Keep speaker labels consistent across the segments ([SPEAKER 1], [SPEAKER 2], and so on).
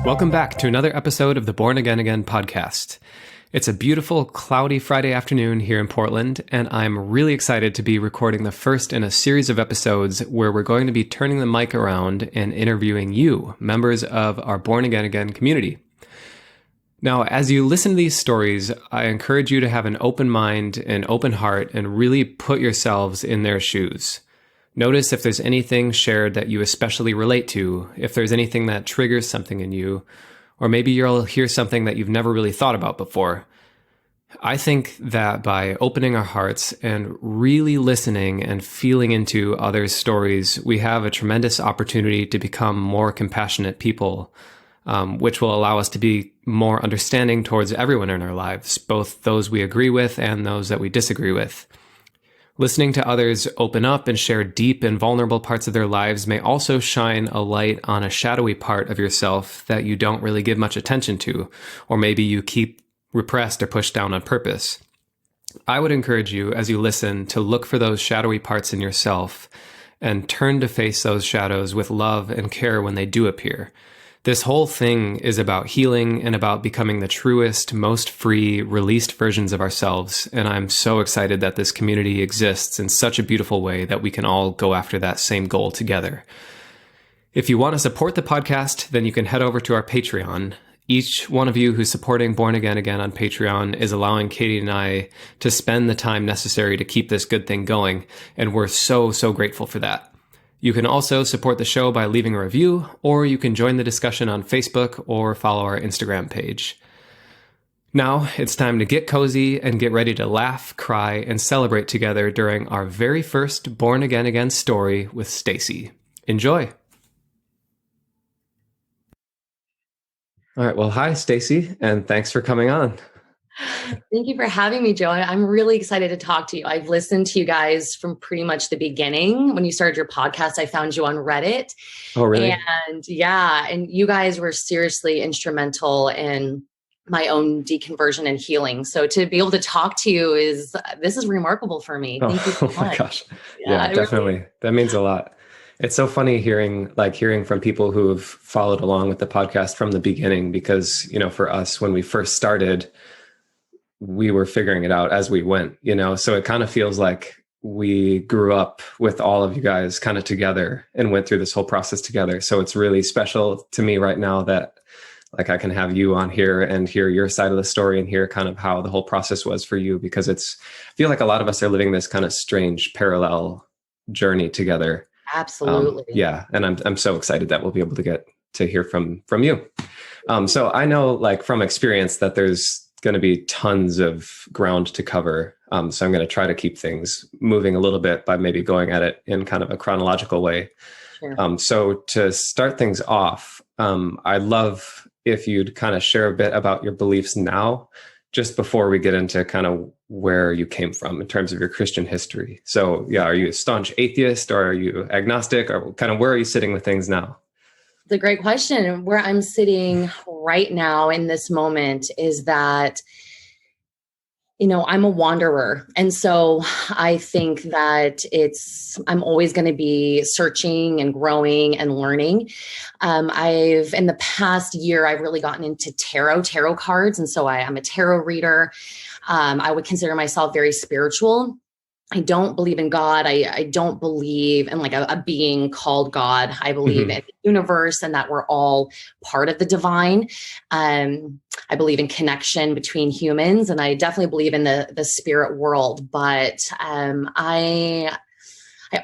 [SPEAKER 1] Welcome back to another episode of the Born Again podcast. It's a beautiful, cloudy Friday afternoon here in Portland, and I'm really excited to be recording the first in a series of episodes where we're going to be turning the mic around and interviewing you, members of our Born Again community. Now, as you listen to these stories, I encourage you to have an open mind and open heart and really put yourselves in their shoes. Notice if there's anything shared that you especially relate to, if there's anything that triggers something in you, or maybe you'll hear something that you've never really thought about before. I think that by opening our hearts and really listening and feeling into others' stories, we have a tremendous opportunity to become more compassionate people, which will allow us to be more understanding towards everyone in our lives, both those we agree with and those that we disagree with. Listening to others open up and share deep and vulnerable parts of their lives may also shine a light on a shadowy part of yourself that you don't really give much attention to, or maybe you keep repressed or pushed down on purpose. I would encourage you, as you listen, to look for those shadowy parts in yourself and turn to face those shadows with love and care when they do appear. This whole thing is about healing and about becoming the truest, most free, released versions of ourselves. And I'm so excited that this community exists in such a beautiful way that we can all go after that same goal together. If you want to support the podcast, then you can head over to our Patreon. Each one of you who's supporting Born Again on Patreon is allowing Katie and I to spend the time necessary to keep this good thing going. And we're so grateful for that. You can also support the show by leaving a review, or you can join the discussion on Facebook or follow our Instagram page. Now it's time to get cozy and get ready to laugh, cry, and celebrate together during our very first Born Again story with Stacy. Enjoy. All right. Well, hi, Stacy, and thanks for coming on.
[SPEAKER 2] Thank you for having me, Joe. I'm really excited to talk to you. I've listened to you guys from pretty much the beginning. When you started your podcast, I found you on Reddit.
[SPEAKER 1] Oh, really?
[SPEAKER 2] And you guys were seriously instrumental in my own deconversion and healing. So to be able to talk to you is remarkable for me. Thank you so much.
[SPEAKER 1] Oh my gosh. Yeah, definitely. Really... That means a lot. It's so funny hearing from people who have followed along with the podcast from the beginning, because, for us, when we first started, we were figuring it out as we went, so it kind of feels like we grew up with all of you guys kind of together and went through this whole process together. So it's really special to me right now that I can have you on here and hear your side of the story and hear kind of how the whole process was for you, because I feel like a lot of us are living this kind of strange parallel journey together.
[SPEAKER 2] Absolutely.
[SPEAKER 1] And I'm so excited that we'll be able to get to hear from you. So I know from experience that there's going to be tons of ground to cover. So I'm going to try to keep things moving a little bit by maybe going at it in kind of a chronological way.
[SPEAKER 2] Sure.
[SPEAKER 1] So to start things off, I'd love if you'd kind of share a bit about your beliefs now, just before we get into kind of where you came from in terms of your Christian history. So are you a staunch atheist, or are you agnostic, or kind of where are you sitting with things now?
[SPEAKER 2] The great question. Where I'm sitting right now in this moment is that, I'm a wanderer. And so I think that I'm always going to be searching and growing and learning. In the past year, I've really gotten into tarot cards. And so I'm a tarot reader. I would consider myself very spiritual. I don't believe in God. I don't believe in a being called God. I believe in the universe and that we're all part of the divine. I believe in connection between humans, and I definitely believe in the spirit world. But I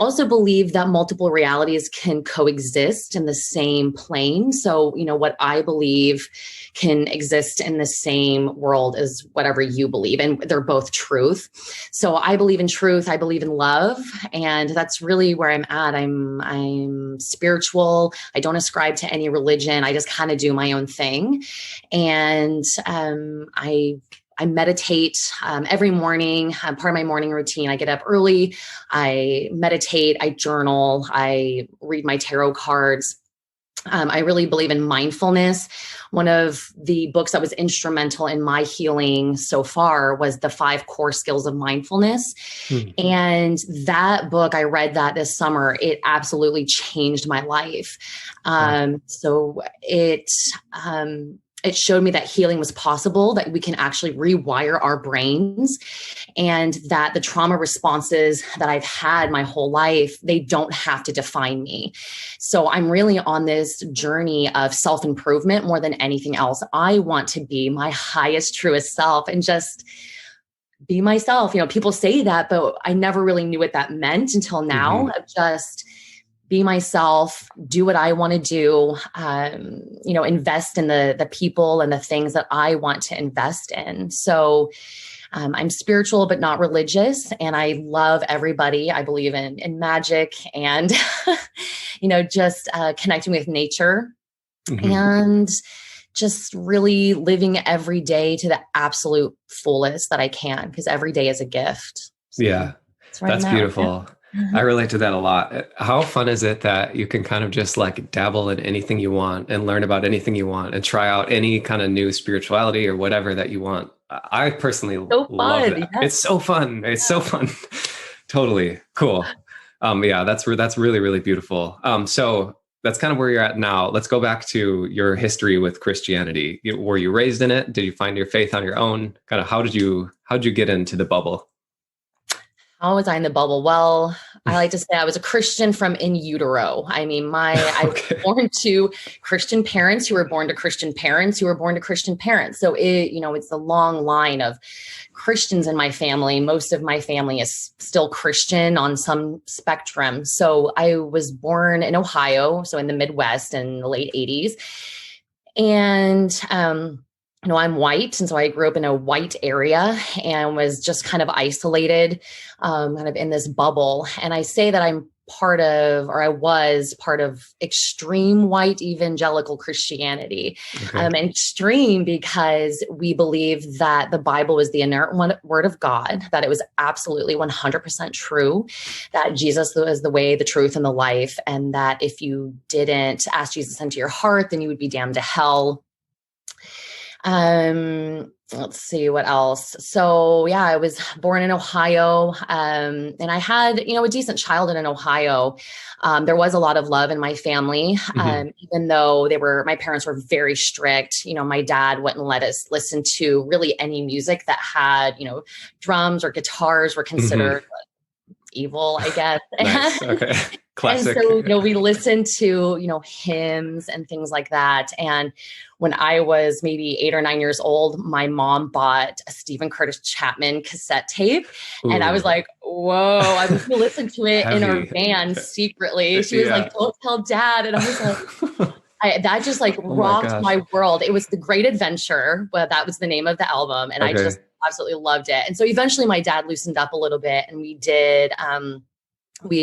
[SPEAKER 2] also believe that multiple realities can coexist in the same plane. So, what I believe can exist in the same world as whatever you believe, and they're both truth. So I believe in truth. I believe in love. And that's really where I'm at. I'm spiritual. I don't ascribe to any religion. I just kind of do my own thing. And I meditate every morning. Part of my morning routine. I get up early. I meditate. I journal. I read my tarot cards. I really believe in mindfulness, one of the books that was instrumental in my healing so far was the 5 Core Skills of Mindfulness. And that book, I read that this summer. It absolutely changed my life. So it showed me that healing was possible, that we can actually rewire our brains, and that the trauma responses that I've had my whole life, they don't have to define me. So I'm really on this journey of self-improvement more than anything else. I want to be my highest, truest self and just be myself. You know, people say that, but I never really knew what that meant until now. Just be myself, do what I want to do, invest in the people and the things that I want to invest in. So I'm spiritual, but not religious. And I love everybody. I believe in magic and, just connecting with nature and just really living every day to the absolute fullest that I can, because every day is a gift. So
[SPEAKER 1] that's beautiful. I relate to that a lot. How fun is it that you can kind of just like dabble in anything you want and learn about anything you want and try out any kind of new spirituality or whatever that you want? I personally love it. Yeah. It's so fun. It's so fun. Totally. Cool. That's really, really beautiful. So that's kind of where you're at now. Let's go back to your history with Christianity. Were you raised in it? Did you find your faith on your own? Kind of how'd you get into the bubble?
[SPEAKER 2] How was I in the bubble? Well, I like to say I was a Christian from in utero. I mean, I was born to Christian parents who were born to Christian parents who were born to Christian parents. So it's a long line of Christians in my family. Most of my family is still Christian on some spectrum. So I was born in Ohio, so in the Midwest in the late 80s. And, I'm white. And so I grew up in a white area and was just kind of isolated, kind of in this bubble. And I say that I was part of extreme white evangelical Christianity. Extreme because we believe that the Bible was the inerrant word of God, that it was absolutely 100% true, that Jesus was the way, the truth, and the life. And that if you didn't ask Jesus into your heart, then you would be damned to hell. Let's see what else. So I was born in Ohio, and I had, a decent childhood in Ohio. There was a lot of love in my family, even though my parents were very strict. My dad wouldn't let us listen to really any music that had, drums or guitars were considered evil, I guess.
[SPEAKER 1] Nice. Okay. Classic.
[SPEAKER 2] And so, we listened to, hymns and things like that. And when I was maybe 8 or 9 years old, my mom bought a Stephen Curtis Chapman cassette tape. Ooh. And I was like, whoa, I was going to listen to it in our van secretly. She was like, don't tell Dad. And I was like, that just like rocked my world. It was The Great Adventure, but that was the name of the album. And I just absolutely loved it. And so eventually my dad loosened up a little bit, and we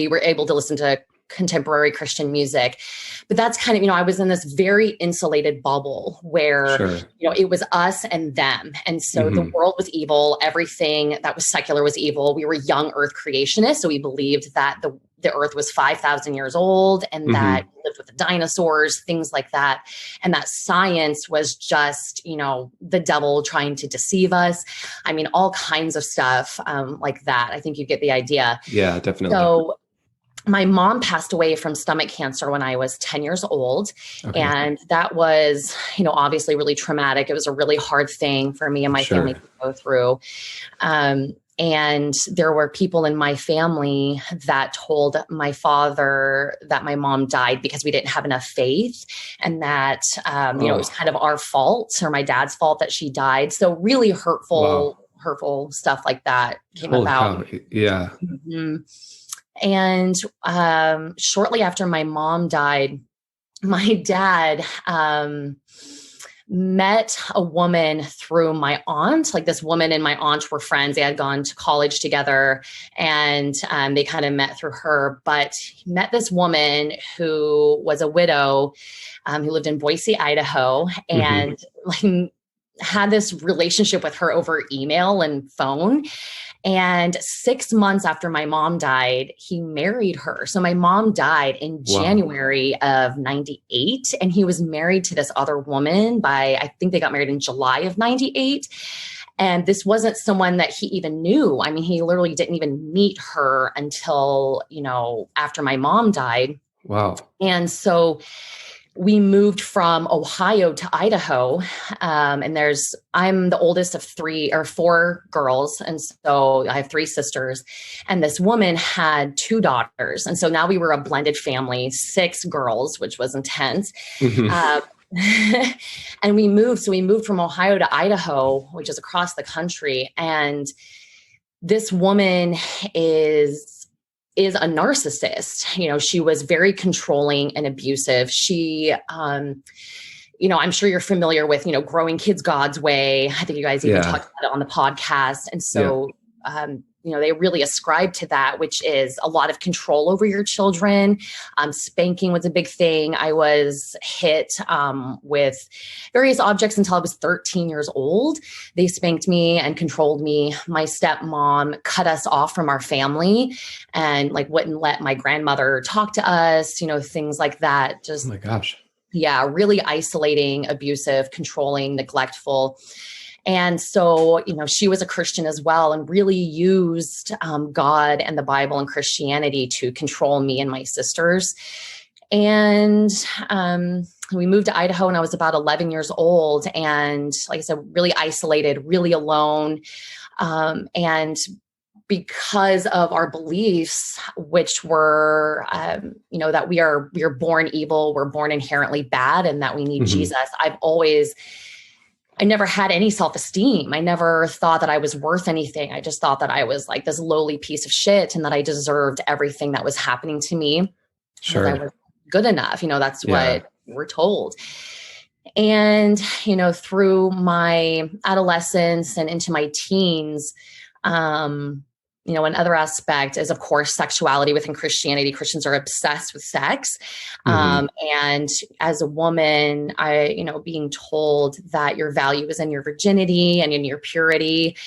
[SPEAKER 2] were able to listen to contemporary Christian music. But that's kind of, I was in this very insulated bubble where, it was us and them. And so the world was evil. Everything that was secular was evil. We were young earth creationists. So we believed that the earth was 5,000 years old and that we lived with the dinosaurs, things like that. And that science was just, the devil trying to deceive us. I mean, all kinds of stuff like that. I think you get the idea.
[SPEAKER 1] Yeah, definitely.
[SPEAKER 2] So my mom passed away from stomach cancer when I was 10 years old. Okay. And that was, obviously really traumatic. It was a really hard thing for me and my family to go through. And there were people in my family that told my father that my mom died because we didn't have enough faith, and that, it was kind of our fault or my dad's fault that she died. So really hurtful stuff like that came about.
[SPEAKER 1] Yeah.
[SPEAKER 2] And shortly after my mom died, my dad met a woman through my aunt. Like, this woman and my aunt were friends. They had gone to college together, and they kind of met through her. But he met this woman who was a widow who lived in Boise, Idaho. And had this relationship with her over email and phone. And 6 months after my mom died, he married her. So my mom died in January of 98, and he was married to this other woman I think they got married in July of 98. And this wasn't someone that he even knew. I mean, he literally didn't even meet her until, after my mom died.
[SPEAKER 1] Wow.
[SPEAKER 2] And so we moved from Ohio to Idaho. And I'm the oldest of 4 girls. And so I have 3 sisters, and this woman had 2 daughters. And so now we were a blended family, 6 girls, which was intense. Mm-hmm. And we moved from Ohio to Idaho, which is across the country. And this woman is a narcissist. She was very controlling and abusive. She, I'm sure you're familiar with, growing kids God's way. I think you guys even talked about it on the podcast. And so, they really ascribe to that, which is a lot of control over your children. Spanking was a big thing. I was hit with various objects until I was 13 years old. They spanked me and controlled me. My stepmom cut us off from our family and wouldn't let my grandmother talk to us, things like that. Just, oh my gosh. Yeah, really isolating, abusive, controlling, neglectful. And so, she was a Christian as well, and really used God and the Bible and Christianity to control me and my sisters. And we moved to Idaho when I was about 11 years old. And like I said, really isolated, really alone. And because of our beliefs, which were, that we are born evil, we're born inherently bad, and that we need Jesus. I never had any self-esteem. I never thought that I was worth anything. I just thought that I was this lowly piece of shit, and that I deserved everything that was happening to me.
[SPEAKER 1] Sure.
[SPEAKER 2] I was good enough. That's what we're told. And, through my adolescence and into my teens, another aspect is, of course, sexuality within Christianity. Christians are obsessed with sex. And as a woman, being told that your value is in your virginity and in your purity,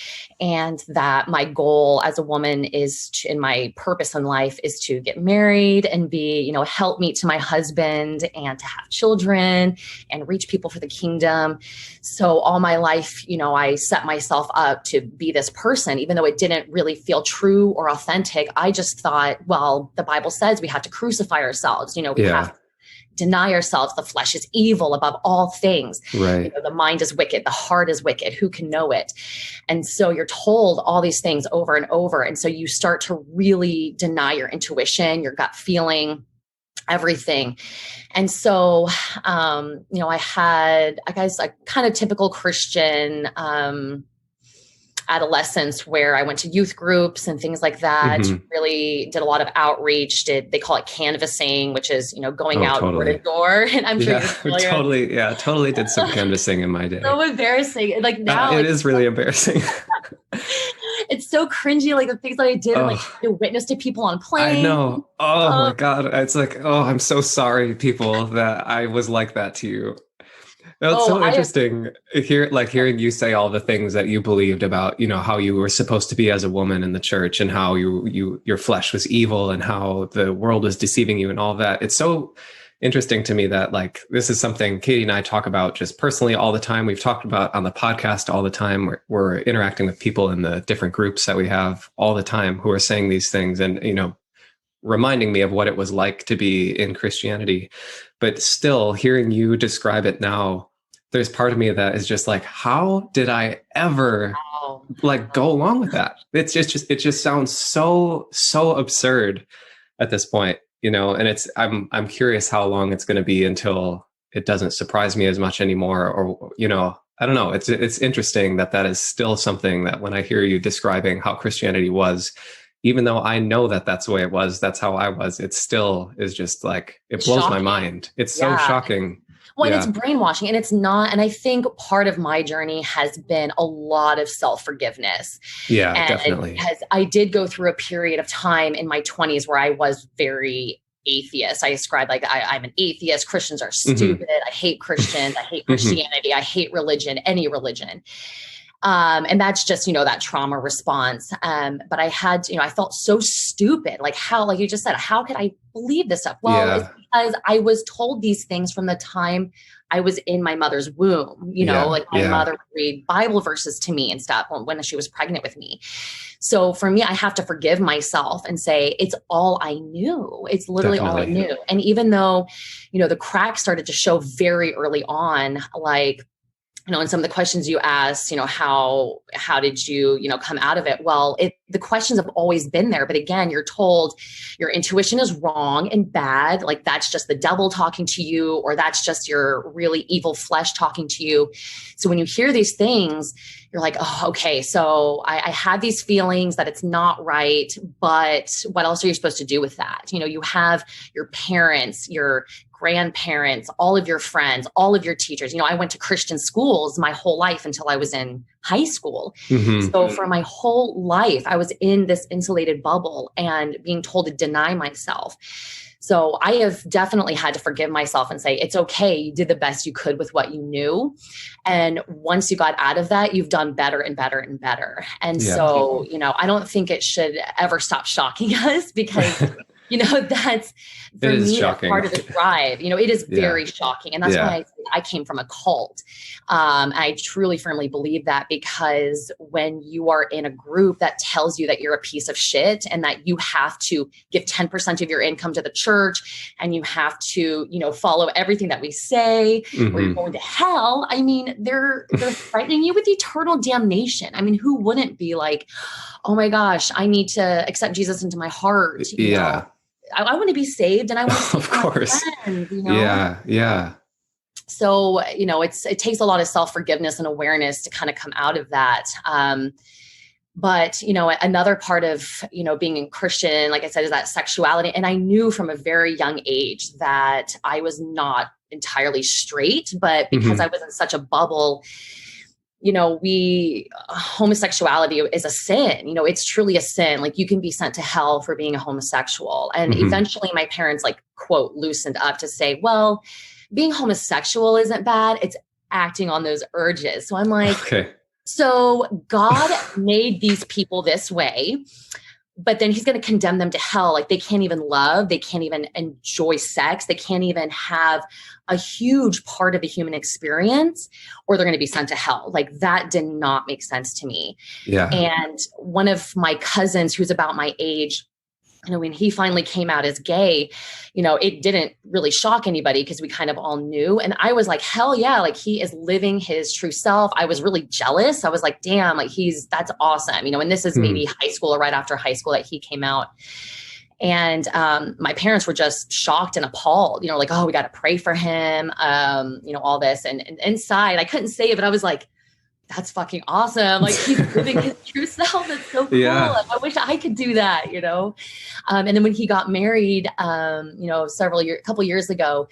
[SPEAKER 2] and that my goal as a woman and my purpose in life is to get married and be, a helpmeet to my husband, and to have children and reach people for the kingdom. So all my life, I set myself up to be this person, even though it didn't really feel true or authentic. I just thought, well, the Bible says we have to crucify ourselves. We have to deny ourselves. The flesh is evil above all things.
[SPEAKER 1] Right.
[SPEAKER 2] The mind is wicked. The heart is wicked. Who can know it? And so you're told all these things over and over. And so you start to really deny your intuition, your gut feeling, everything. And so, I had, I guess, a kind of typical Christian, adolescence, where I went to youth groups and things like that. Really did a lot of outreach. They call it canvassing, which is, going out door to door. And I'm sure you're familiar.
[SPEAKER 1] Totally did some canvassing in my day.
[SPEAKER 2] So embarrassing. Now
[SPEAKER 1] it is really embarrassing.
[SPEAKER 2] It's so cringy, the things that I did, and to witness to people on planes.
[SPEAKER 1] I know. Oh my God. It's I'm so sorry, people, that I was like that to you. It's so interesting hearing you say all the things that you believed about, how you were supposed to be as a woman in the church, and how your flesh was evil, and how the world was deceiving you, and all that. It's so interesting to me that this is something Katie and I talk about just personally all the time. We've talked about on the podcast all the time. We're interacting with people in the different groups that we have all the time who are saying these things, and, reminding me of what it was like to be in Christianity. But still, hearing you describe it now, there's part of me that is just how did I ever go along with that? It just sounds so absurd at this point, and I'm curious how long it's going to be until it doesn't surprise me as much anymore. Or, I don't know. It's interesting that is still something that when I hear you describing how Christianity was, even though I know that that's the way it was, that's how I was, it still is just it blows my mind. It's so shocking.
[SPEAKER 2] Well, and it's brainwashing, and it's not. And I think part of my journey has been a lot of self-forgiveness.
[SPEAKER 1] Yeah, definitely.
[SPEAKER 2] I did go through a period of time in my 20s where I was very atheist. I ascribe like, I'm an atheist. Christians are stupid. I hate Christians. I hate Christianity. I hate religion, any religion. And that's just, that trauma response. But I had, I felt so stupid. Like how, like you just said, how could I believe this stuff? Well, it's because I was told these things from the time I was in my mother's womb, like my mother would read Bible verses to me and stuff when she was pregnant with me. So for me, I have to forgive myself and say, it's all I knew. It's literally all I knew. And even though, the cracks started to show very early on, like, and some of the questions you asked, how did you, come out of it? Well, the questions have always been there. But again, you're told your intuition is wrong and bad. Like that's just the devil talking to you, or that's just your really evil flesh talking to you. So when you hear these things, you're like, oh, okay. So I had these feelings that it's not right, but what else are you supposed to do with that? You have your parents, your grandparents, all of your friends, all of your teachers. I went to Christian schools my whole life until I was in high school. So for my whole life, I was in this insulated bubble and being told to deny myself. So I have definitely had to forgive myself and say, it's okay. You did the best you could with what you knew. And once you got out of that, you've done better and better and better. And so, I don't think it should ever stop shocking us because that's for me part of the drive. It is very shocking. And that's why I came from a cult. I truly firmly believe that, because when you are in a group that tells you that you're a piece of shit and that you have to give 10% of your income to the church and you have to, follow everything that we say or you're going to hell. I mean, they're frightening you with eternal damnation. I mean, who wouldn't be like, oh my gosh, I need to accept Jesus into my heart. You know? I want to be saved and I want to
[SPEAKER 1] of course.
[SPEAKER 2] Friends,
[SPEAKER 1] Yeah.
[SPEAKER 2] So, it takes a lot of self-forgiveness and awareness to kind of come out of that. But, another part of, being a Christian, like I said, is that sexuality. And I knew from a very young age that I was not entirely straight, but because I was in such a bubble, homosexuality is a sin. It's truly a sin. Like you can be sent to hell for being a homosexual. And eventually my parents quote, loosened up to say, well, being homosexual isn't bad. It's acting on those urges. So I'm like, okay. So God made these people this way, but then he's going to condemn them to hell. Like they can't even love, they can't even enjoy sex. They can't even have a huge part of a human experience, or they're going to be sent to hell. Like that did not make sense to me. Yeah. And one of my cousins who's about my age, when he finally came out as gay, it didn't really shock anybody because we kind of all knew. And I was like, hell yeah, like he is living his true self. I was really jealous. I was like, damn, like that's awesome. And this is maybe high school or right after high school that he came out. And my parents were just shocked and appalled, like, oh, we got to pray for him, all this. And inside, I couldn't say it, but I was like, that's fucking awesome. Like he's living his true self. That's so cool. Yeah. Like, I wish I could do that, And then when he got married, a couple years ago,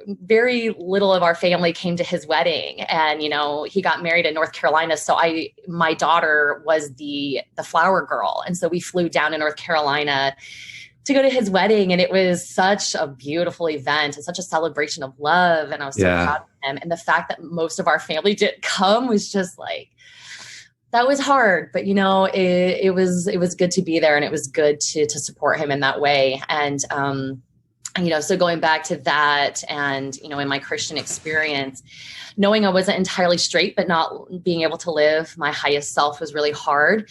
[SPEAKER 2] very little of our family came to his wedding, and he got married in North Carolina. So my daughter was the flower girl, and so we flew down to North Carolina to go to his wedding, and it was such a beautiful event and such a celebration of love. And I was so proud of him. And the fact that most of our family didn't come was just like, that was hard, but it was good to be there, and it was good to support him in that way. And so going back to that, and in my Christian experience, knowing I wasn't entirely straight, but not being able to live my highest self was really hard.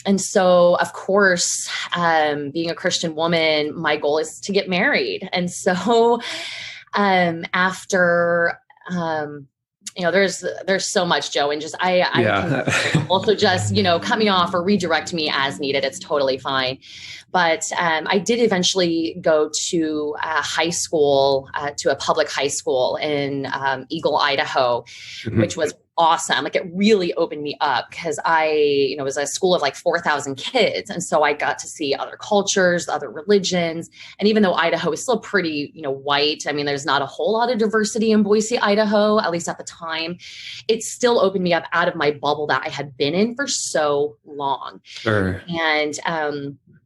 [SPEAKER 2] And so, of course, being a Christian woman, my goal is to get married. And so after, there's so much, Joe, and just, I can also just, cut me off or redirect me as needed. It's totally fine. But I did eventually go to high school, to a public high school in Eagle, Idaho, which was awesome. Like it really opened me up because it was a school of like 4,000 kids. And so I got to see other cultures, other religions. And even though Idaho is still pretty, white, I mean, there's not a whole lot of diversity in Boise, Idaho, at least at the time, it still opened me up out of my bubble that I had been in for so long.
[SPEAKER 1] Sure.
[SPEAKER 2] And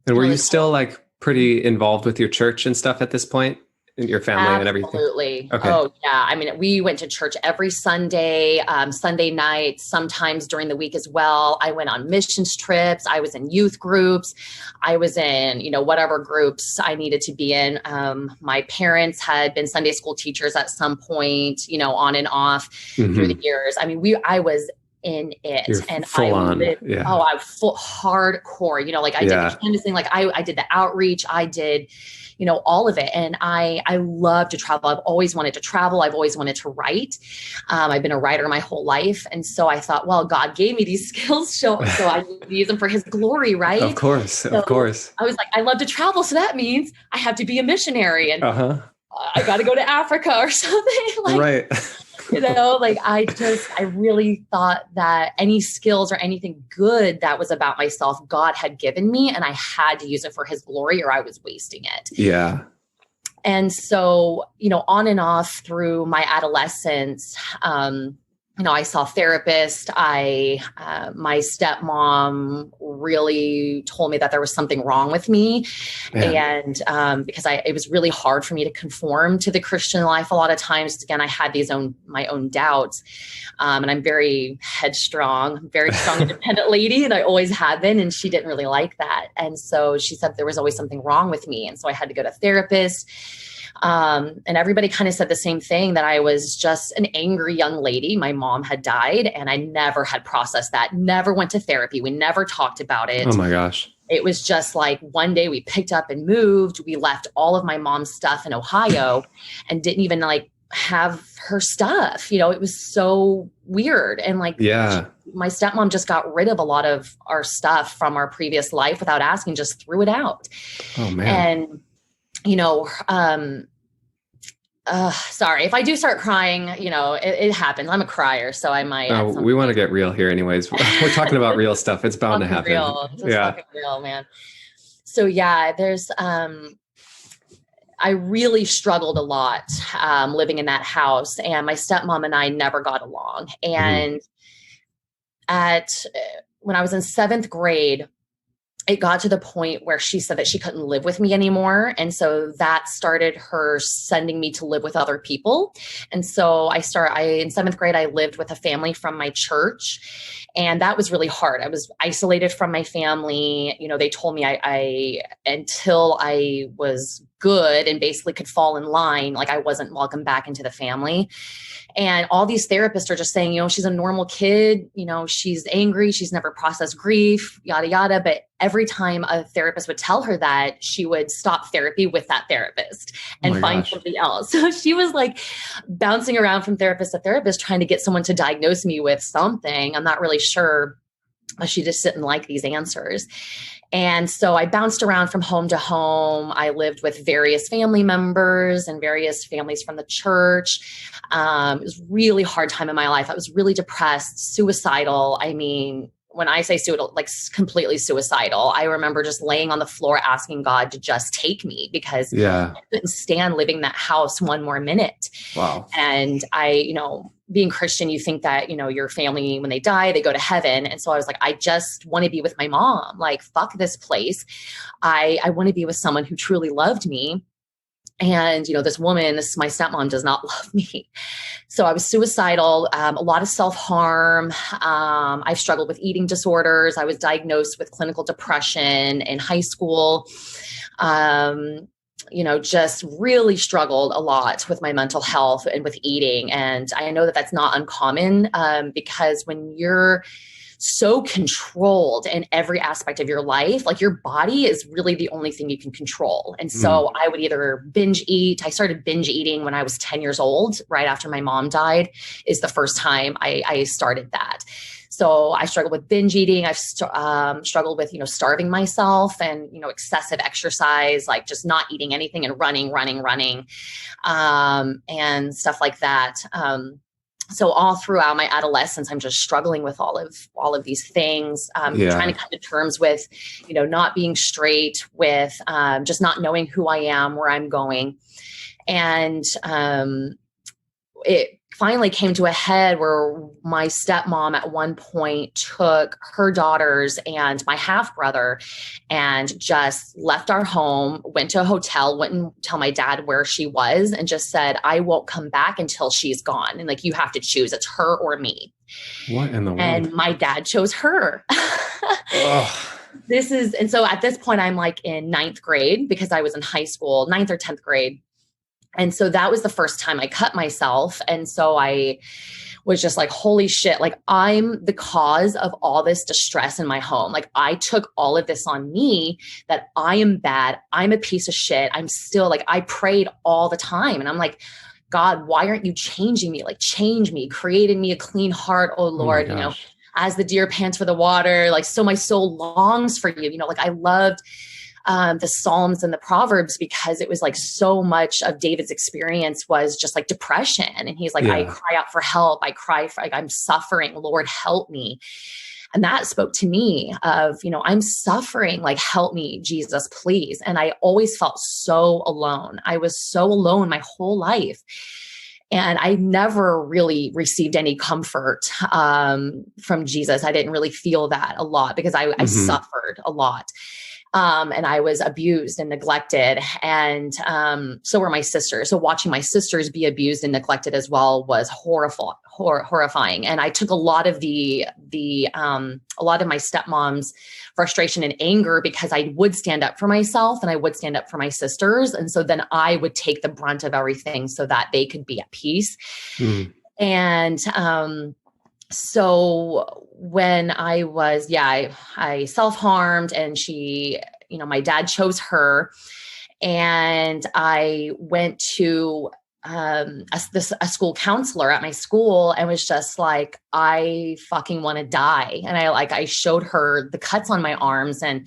[SPEAKER 1] were you still like pretty involved with your church and stuff at this point? And your family and everything?
[SPEAKER 2] Absolutely.
[SPEAKER 1] Okay.
[SPEAKER 2] Oh yeah. I mean, we went to church every Sunday, Sunday nights, sometimes during the week as well. I went on missions trips. I was in youth groups. I was in, whatever groups I needed to be in. My parents had been Sunday school teachers at some point, on and off through the years. I mean, I was in it.
[SPEAKER 1] You're
[SPEAKER 2] and
[SPEAKER 1] full on.
[SPEAKER 2] lived,
[SPEAKER 1] Yeah.
[SPEAKER 2] Oh, I was full hardcore, I did the canvassing, like I did the outreach, I did, all of it. And I love to travel. I've always wanted to travel. I've always wanted to write. I've been a writer my whole life. And so I thought, well, God gave me these skills, so I need to use them for his glory, right?
[SPEAKER 1] Of course. Of course.
[SPEAKER 2] I was like, I love to travel. So that means I have to be a missionary, and I got to go to Africa or something.
[SPEAKER 1] Right.
[SPEAKER 2] I really thought that any skills or anything good that was about myself, God had given me, and I had to use it for his glory or I was wasting it.
[SPEAKER 1] Yeah.
[SPEAKER 2] And so, on and off through my adolescence, I saw therapists. My stepmom really told me that there was something wrong with me. Yeah. And because it was really hard for me to conform to the Christian life a lot of times. Again, I had my own doubts. And I'm very headstrong, very strong, independent lady. And I always have been. And she didn't really like that. And so she said there was always something wrong with me. And so I had to go to therapists. And everybody kind of said the same thing, that I was just an angry young lady. My mom had died and I never had processed that, never went to therapy. We never talked about it.
[SPEAKER 1] Oh my gosh.
[SPEAKER 2] It was just like one day we picked up and moved. We left all of my mom's stuff in Ohio and didn't even have her stuff. It was so weird. And my stepmom just got rid of a lot of our stuff from our previous life without asking, just threw it out.
[SPEAKER 1] Oh man.
[SPEAKER 2] And, sorry, if I do start crying, it happens. I'm a crier, so I might.
[SPEAKER 1] Oh, we want to get real here anyways. We're talking about real stuff. It's bound to happen.
[SPEAKER 2] Real. This is fucking real, man. So there's, I really struggled a lot, living in that house, and my stepmom and I never got along. And when I was in 7th grade, it got to the point where she said that she couldn't live with me anymore. And so that started her sending me to live with other people. And so in 7th grade, I lived with a family from my church. And that was really hard. I was isolated from my family. They told me I until I was good and basically could fall in line, I wasn't welcome back into the family. And all these therapists are just saying, she's a normal kid, she's angry, she's never processed grief, yada, yada. But every time a therapist would tell her that, she would stop therapy with that therapist and find something else. So she was bouncing around from therapist to therapist, trying to get someone to diagnose me with something. I'm not really sure. She just didn't like these answers. And so I bounced around from home to home. I lived with various family members and various families from the church. It was a really hard time in my life. I was really depressed, suicidal. I mean, when I say suicidal, completely suicidal, I remember just laying on the floor asking God to just take me, because I couldn't stand living in that house one more minute. Wow. And being Christian, you think that, your family, when they die, they go to heaven. And so I was like, I just want to be with my mom. Fuck this place. I want to be with someone who truly loved me. And, this woman, my stepmom, does not love me. So I was suicidal, a lot of self-harm. I've struggled with eating disorders. I was diagnosed with clinical depression in high school. Just really struggled a lot with my mental health and with eating. And I know that that's not uncommon, because when you're so controlled in every aspect of your life, your body is really the only thing you can control. And so I would either binge eat. I started binge eating when I was 10 years old, right after my mom died, is the first time I started that. So I struggled with binge eating. I've struggled with, starving myself and, excessive exercise, just not eating anything and running, and stuff like that. So all throughout my adolescence, I'm just struggling with all of these things, trying to come to terms with, not being straight, with just not knowing who I am, where I'm going. And finally came to a head where my stepmom at one point took her daughters and my half brother and just left our home, went to a hotel, wouldn't tell my dad where she was, and just said, I won't come back until she's gone. And like, you have to choose, it's her or me.
[SPEAKER 1] What in the world?
[SPEAKER 2] And my dad chose her. And so at this point, I'm like in 9th grade because I was in high school, 9th or 10th grade. And so that was the first time I cut myself. And so I was just like, holy shit, like I'm the cause of all this distress in my home. Like I took all of this on me, that I am bad. I'm a piece of shit. I'm still like, I prayed all the time. And I'm like, God, why aren't you changing me? Like change me, creating me a clean heart. Oh Lord, you know, as the deer pants for the water, like, so my soul longs for you. You know, like I loved the Psalms and the Proverbs because it was like so much of David's experience was just like depression. And he's like, I cry out for help. I cry for, like, I'm suffering. Lord, help me. And that spoke to me of, you know, I'm suffering, like, help me, Jesus, please. And I always felt so alone. I was so alone my whole life. And I never really received any comfort from Jesus. I didn't really feel that a lot because I suffered a lot. And I was abused and neglected. And so were my sisters. So watching my sisters be abused and neglected as well was horrifying. And I took a lot of a lot of my stepmom's frustration and anger because I would stand up for myself and I would stand up for my sisters. And so then I would take the brunt of everything so that they could be at peace. And so when I was, I self-harmed, and she, you know, my dad chose her, and I went to a school counselor at my school and was just like, I fucking want to die. And I showed her the cuts on my arms, and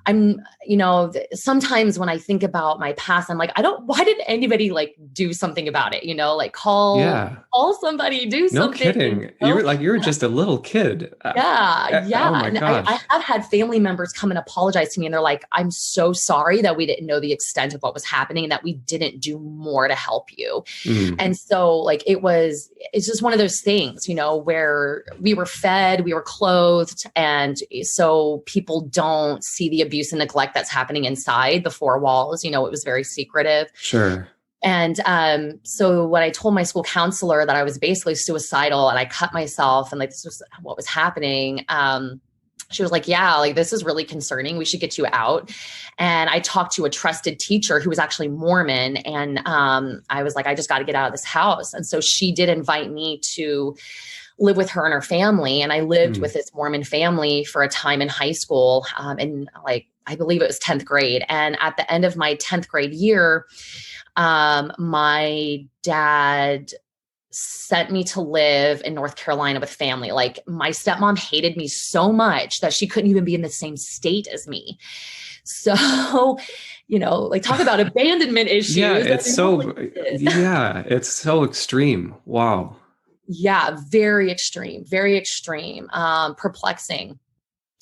[SPEAKER 2] I'm, you know, sometimes when I think about my past, I'm like, why didn't anybody like do something about it? You know, like call somebody, do something.
[SPEAKER 1] No kidding. You know? You were just a little kid.
[SPEAKER 2] Yeah.
[SPEAKER 1] Oh my gosh.
[SPEAKER 2] I have had family members come and apologize to me, and they're like, I'm so sorry that we didn't know the extent of what was happening and that we didn't do more to help you. And so like, it's just one of those things, you know, where we were fed, we were clothed. And so people don't see the abuse and neglect that's happening inside the four walls. You know, it was very secretive.
[SPEAKER 1] Sure.
[SPEAKER 2] And so when I told my school counselor that I was basically suicidal and I cut myself and like this was what was happening, she was like, yeah, like this is really concerning. We should get you out. And I talked to a trusted teacher who was actually Mormon. And I was like, I just got to get out of this house. And so she did invite me to live with her and her family. And I lived with this Mormon family for a time in high school. And like, I believe it was 10th grade. And at the end of my 10th grade year, my dad sent me to live in North Carolina with family. Like my stepmom hated me so much that she couldn't even be in the same state as me. So, you know, like talk about abandonment issues.
[SPEAKER 1] Yeah, it's so extreme. Wow.
[SPEAKER 2] Yeah, very extreme, perplexing.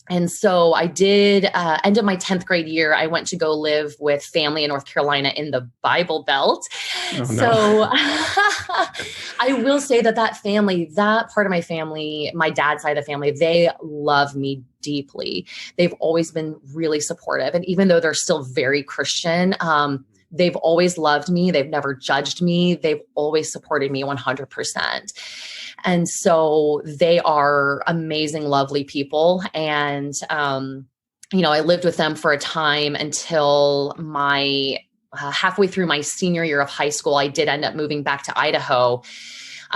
[SPEAKER 2] And so I did, end of my 10th grade year, I went to go live with family in North Carolina in the Bible Belt. Oh, no. So I will say that that part of my family, my dad's side of the family, they love me deeply. They've always been really supportive. And even though they're still very Christian, they've always loved me. They've never judged me. They've always supported me 100%. And so they are amazing, lovely people. And, you know, I lived with them for a time until my halfway through my senior year of high school. I did end up moving back to Idaho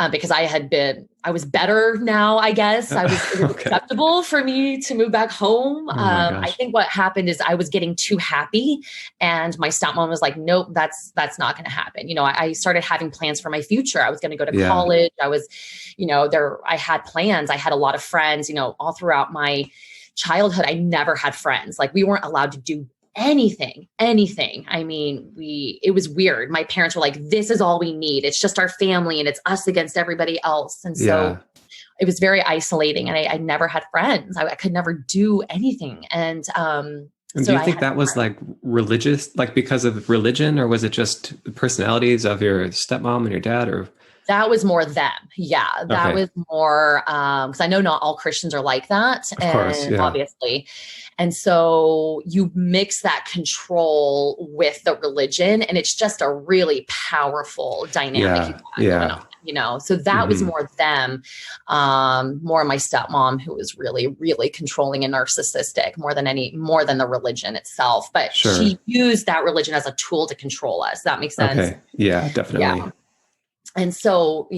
[SPEAKER 2] because I was better now, I guess. It was acceptable for me to move back home. I think what happened is I was getting too happy, and my stepmom was like, nope, that's not going to happen. You know, I started having plans for my future. I was going to go to college. I was, you know, I had plans. I had a lot of friends, you know, all throughout my childhood. I never had friends. Like we weren't allowed to do anything. I mean, it was weird. My parents were like, this is all we need. It's just our family and it's us against everybody else. And so it was very isolating, and I never had friends. I could never do anything. And so
[SPEAKER 1] do you think that was like religious, like because of religion, or was it just the personalities of your stepmom and your dad, or?
[SPEAKER 2] That was more them. Yeah. That was more, cause I know not all Christians are like that.
[SPEAKER 1] Of course, yeah.
[SPEAKER 2] Obviously. And so you mix that control with the religion, and it's just a really powerful dynamic. So that was more them, more my stepmom, who was really, really controlling and narcissistic more than the religion itself. But she used that religion as a tool to control us. That makes sense.
[SPEAKER 1] Okay. Yeah, definitely. Yeah.
[SPEAKER 2] And so,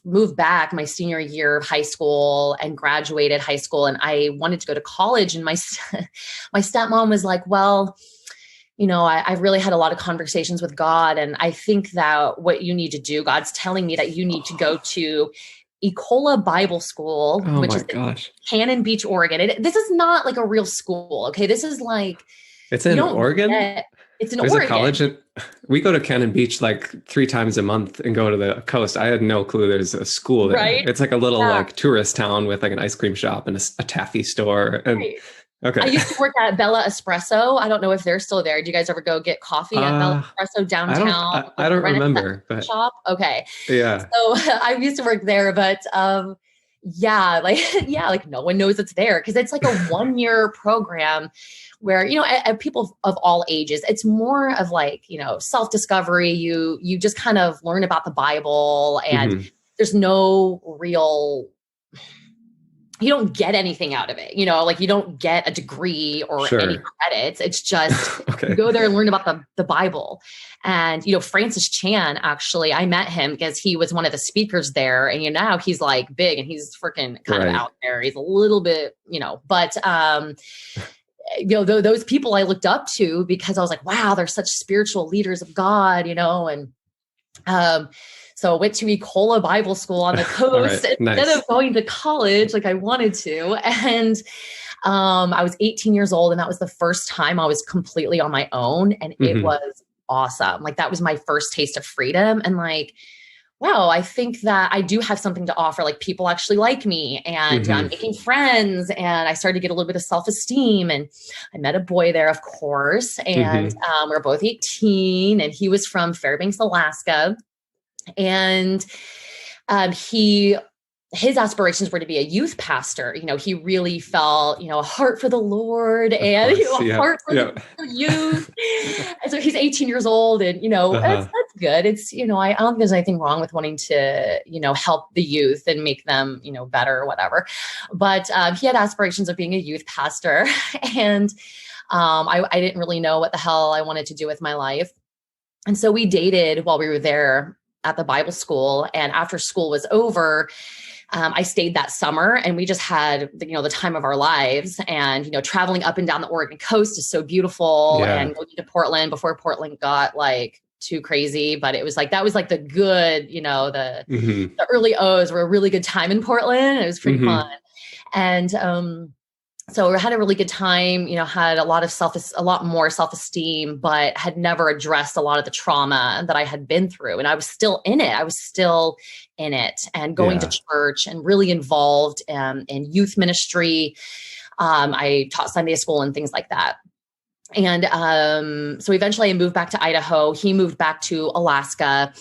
[SPEAKER 2] moved back my senior year of high school and graduated high school. And I wanted to go to college. And my stepmom was like, well, I've really had a lot of conversations with God. And I think that what you need to do, God's telling me that you need to go to Ecola Bible School, which is in Cannon Beach, Oregon. This is not like a real school. Okay. This is like,
[SPEAKER 1] it's in Oregon.
[SPEAKER 2] It's in
[SPEAKER 1] There's
[SPEAKER 2] Oregon.
[SPEAKER 1] A college. We go to Cannon Beach like 3 times a month and go to the coast. I had no clue there's a school there. Right? It's like a little like tourist town with like an ice cream shop and a taffy store. And okay.
[SPEAKER 2] I used to work at Bella Espresso. I don't know if they're still there. Do you guys ever go get coffee at Bella Espresso downtown?
[SPEAKER 1] I don't remember. But
[SPEAKER 2] shop. Okay.
[SPEAKER 1] Yeah.
[SPEAKER 2] So I used to work there, but like no one knows it's there because it's like a 1-year program where, people of all ages, it's more of like, self-discovery. You just kind of learn about the Bible, and there's no real, you don't get anything out of it. Like you don't get a degree or any credits. It's just you go there and learn about the Bible. And, Francis Chan, actually, I met him because he was one of the speakers there. And, now he's like big and he's freaking kind of out there. He's a little bit, but, those people I looked up to because I was like, wow, they're such spiritual leaders of God, and, so I went to Ecola Bible School on the coast instead of going to college like I wanted to. And I was 18 years old, and that was the first time I was completely on my own. And it was awesome. Like that was my first taste of freedom. And like, wow, I think that I do have something to offer. Like people actually like me, and I'm making friends, and I started to get a little bit of self-esteem. And I met a boy there, of course. And we were both 18, and he was from Fairbanks, Alaska. And his aspirations were to be a youth pastor. He really felt, a heart for the Lord and a heart for the youth. And so he's 18 years old, and, that's good. It's, I don't think there's anything wrong with wanting to, help the youth and make them, better or whatever. But he had aspirations of being a youth pastor. And I didn't really know what the hell I wanted to do with my life. And so we dated while we were there at the Bible school. And after school was over, I stayed that summer, and we just had, the time of our lives. And, traveling up and down the Oregon coast is so beautiful, and going to Portland before Portland got like too crazy. But it was like, that was like the good, the early O's were a really good time in Portland. It was pretty fun. And, so we had a really good time, had a lot more self-esteem, but had never addressed a lot of the trauma that I had been through. And I was still in it. And going to church and really involved in youth ministry. I taught Sunday school and things like that. And so eventually I moved back to Idaho. He moved back to Alaska.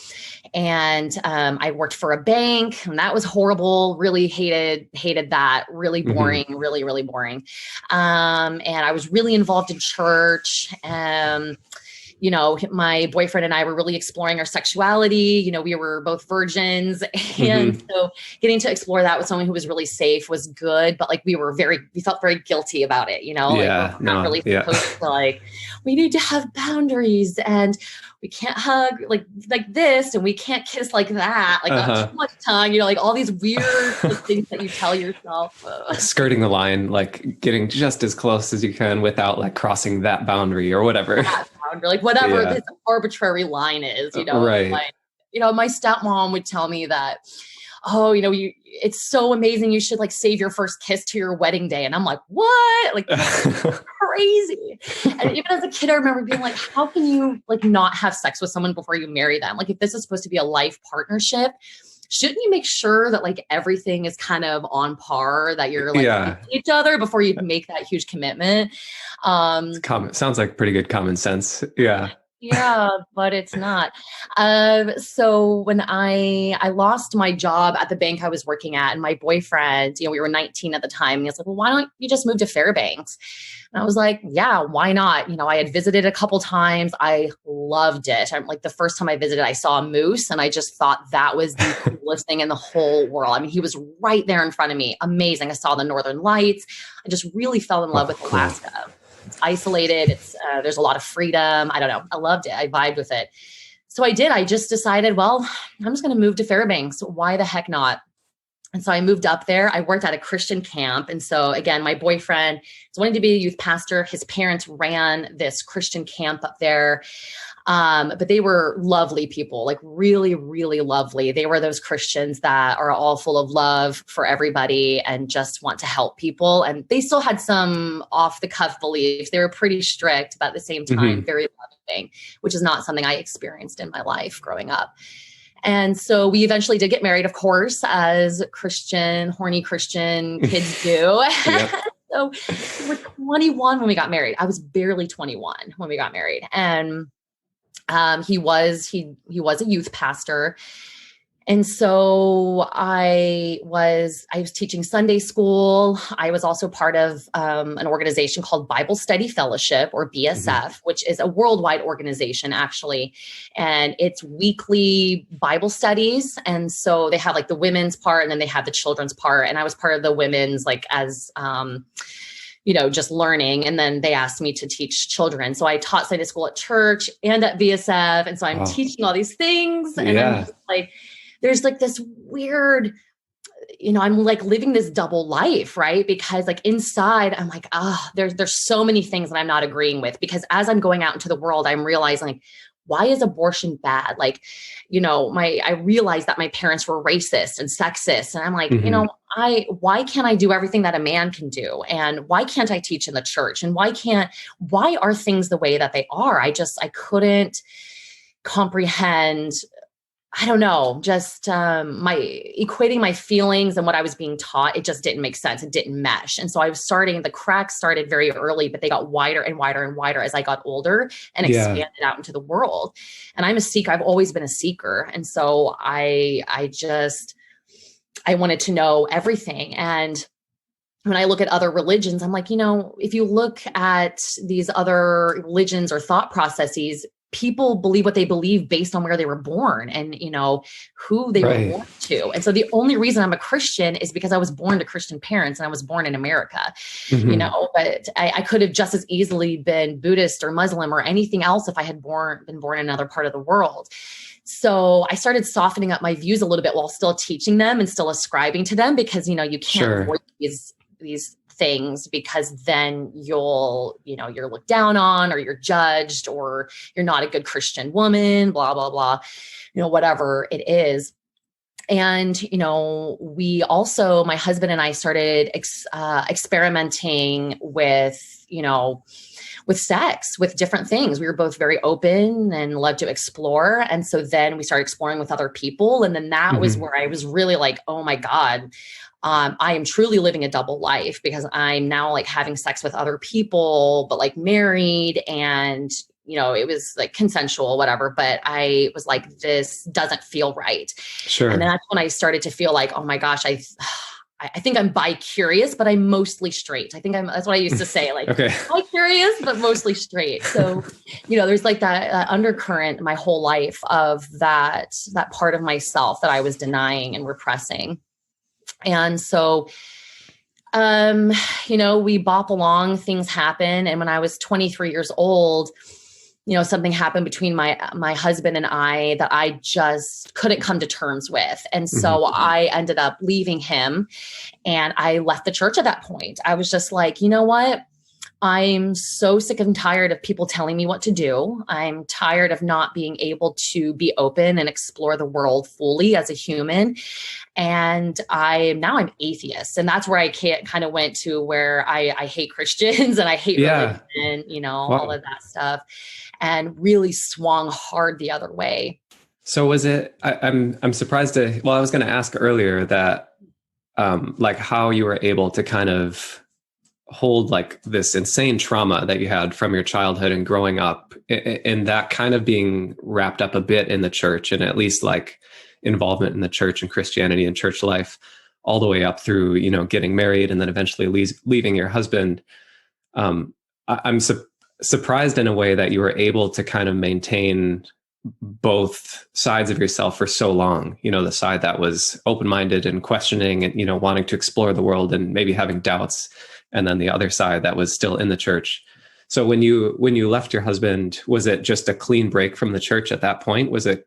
[SPEAKER 2] And I worked for a bank, and that was horrible. Really hated that. Really boring, really, really boring. And I was really involved in church. My boyfriend and I were really exploring our sexuality. We were both virgins. And so getting to explore that with someone who was really safe was good. But like we felt very guilty about it, like we're not really supposed to like, we need to have boundaries, and we can't hug like this, and we can't kiss like that, like not too much tongue, like all these weird things that you tell yourself.
[SPEAKER 1] Skirting the line, like getting just as close as you can without like crossing that boundary or whatever.
[SPEAKER 2] Like whatever this arbitrary line is,
[SPEAKER 1] right.
[SPEAKER 2] Like, my stepmom would tell me that, it's so amazing. You should like save your first kiss to your wedding day. And I'm like, what? Like that's crazy. And even as a kid, I remember being like, how can you like not have sex with someone before you marry them? Like if this is supposed to be a life partnership, shouldn't you make sure that like everything is kind of on par, that you're like each other before you make that huge commitment?
[SPEAKER 1] Sounds like pretty good common sense. Yeah.
[SPEAKER 2] Yeah, but it's not. So when I lost my job at the bank I was working at, and my boyfriend, we were 19 at the time, and he was like, well, why don't you just move to Fairbanks? And I was like, yeah, why not? I had visited a couple times. I loved it. I'm like, the first time I visited, I saw a moose, and I just thought that was the coolest thing in the whole world. I mean, he was right there in front of me. Amazing. I saw the Northern Lights. I just really fell in love with Alaska. Cool. It's isolated. There's a lot of freedom. I don't know. I loved it. I vibed with it. So I did. I just decided, well, I'm just going to move to Fairbanks. Why the heck not? And so I moved up there. I worked at a Christian camp. And so again, my boyfriend was wanting to be a youth pastor. His parents ran this Christian camp up there. But they were lovely people, like really, really lovely. They were those Christians that are all full of love for everybody and just want to help people. And they still had some off the cuff beliefs. They were pretty strict, but at the same time, very loving, which is not something I experienced in my life growing up. And so we eventually did get married, of course, as horny Christian kids do. Yep. So we were 21 when we got married. I was barely 21 when we got married. And he was a youth pastor. And so I was teaching Sunday school. I was also part of an organization called Bible Study Fellowship, or BSF, which is a worldwide organization, actually. And it's weekly Bible studies. And so they have like the women's part, and then they have the children's part. And I was part of the women's, like as just learning. And then they asked me to teach children. So I taught Sunday school at church and at BSF. And so I'm teaching all these things. And I'm just like, there's like this weird, I'm like living this double life, right? Because like inside, I'm like, there's so many things that I'm not agreeing with, because as I'm going out into the world, I'm realizing like, why is abortion bad? Like, I realized that my parents were racist and sexist. And I'm like, why can't I do everything that a man can do? And why can't I teach in the church? And why are things the way that they are? I couldn't comprehend. I don't know, just equating my feelings and what I was being taught. It just didn't make sense. It didn't mesh. And so the cracks started very early, but they got wider and wider and wider as I got older and expanded out into the world. And I'm a seeker. I've always been a seeker. And so I wanted to know everything. And when I look at other religions, I'm like, if you look at these other religions or thought processes, people believe what they believe based on where they were born and, who they were born to. And so the only reason I'm a Christian is because I was born to Christian parents and I was born in America, but I could have just as easily been Buddhist or Muslim or anything else if I had been born in another part of the world. So I started softening up my views a little bit while still teaching them and still ascribing to them, because, you can't avoid these things, because then you're looked down on, or you're judged, or you're not a good Christian woman, blah, blah, blah, whatever it is. And, we also, my husband and I started experimenting with sex, with different things. We were both very open and loved to explore. And so then we started exploring with other people. And then that was where I was really like, oh my God, I am truly living a double life, because I'm now like having sex with other people, but like married, and, it was like consensual, whatever. But I was like, this doesn't feel right. Sure. And then that's when I started to feel like, oh my gosh, I think I'm bi-curious, but I'm mostly straight. That's what I used to say, like bi-curious, but mostly straight. So, there's like that undercurrent my whole life of that part of myself that I was denying and repressing. And so, we bop along, things happen. And when I was 23 years old, something happened between my husband and I that I just couldn't come to terms with. And so I ended up leaving him, and I left the church at that point. I was just like, you know what? I'm so sick and tired of people telling me what to do. I'm tired of not being able to be open and explore the world fully as a human. And I'm atheist. And that's where I kind of went to where I hate Christians and I hate religion, all of that stuff, and really swung hard the other way.
[SPEAKER 1] So was it, I'm surprised I was going to ask earlier that, like how you were able to kind of hold like this insane trauma that you had from your childhood and growing up, and that kind of being wrapped up a bit in the church, and at least like involvement in the church and Christianity and church life, all the way up through, you know, getting married and then eventually leaving your husband. I'm surprised in a way that you were able to kind of maintain both sides of yourself for so long, you know, the side that was open-minded and questioning and, you know, wanting to explore the world and maybe having doubts, and then the other side that was still in the church. So when you left your husband, was it just a clean break from the church at that point? Did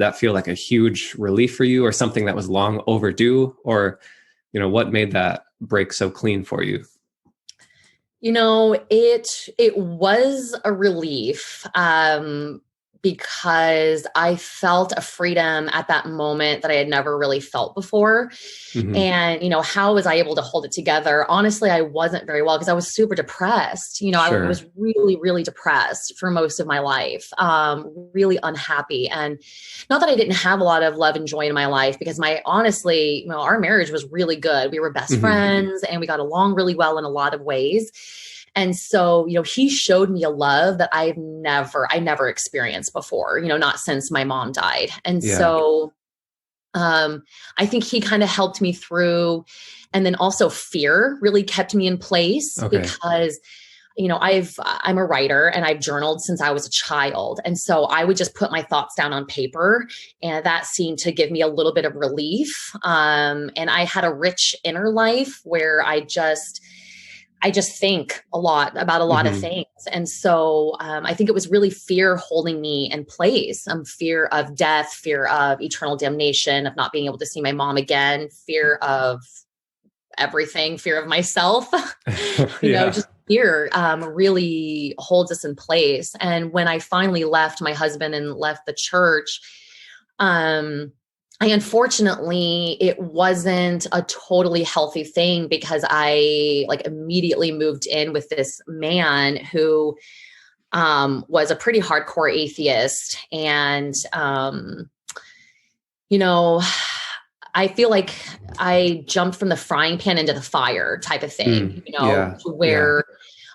[SPEAKER 1] that feel like a huge relief for you, or something that was long overdue? Or, you know, what made that break so clean for you?
[SPEAKER 2] You know, it was a relief, because I felt a freedom at that moment that I had never really felt before.
[SPEAKER 1] Mm-hmm.
[SPEAKER 2] And, you know, how was I able to hold it together? Honestly, I wasn't very well, because I was super depressed. You know,
[SPEAKER 1] Sure.
[SPEAKER 2] I was really, really depressed for most of my life, really unhappy. And not that I didn't have a lot of love and joy in my life, because honestly, you know, our marriage was really good. We were best
[SPEAKER 1] Mm-hmm.
[SPEAKER 2] friends, and we got along really well in a lot of ways. And so, you know, he showed me a love that I never experienced before, you know, not since my mom died. And
[SPEAKER 1] Yeah.
[SPEAKER 2] so, I think he kind of helped me through. And then also fear really kept me in place,
[SPEAKER 1] Okay.
[SPEAKER 2] because, you know, I'm a writer, and I've journaled since I was a child. And so I would just put my thoughts down on paper, and that seemed to give me a little bit of relief. And I had a rich inner life where I just think a lot about a lot
[SPEAKER 1] Mm-hmm.
[SPEAKER 2] of things. And so I think it was really fear holding me in place. Fear of death, fear of eternal damnation, of not being able to see my mom again, fear of everything, fear of myself, you know, just fear really holds us in place. And when I finally left my husband and left the church, unfortunately, it wasn't a totally healthy thing, because I like immediately moved in with this man who was a pretty hardcore atheist. And, you know, I feel like I jumped from the frying pan into the fire type of thing, you know, to where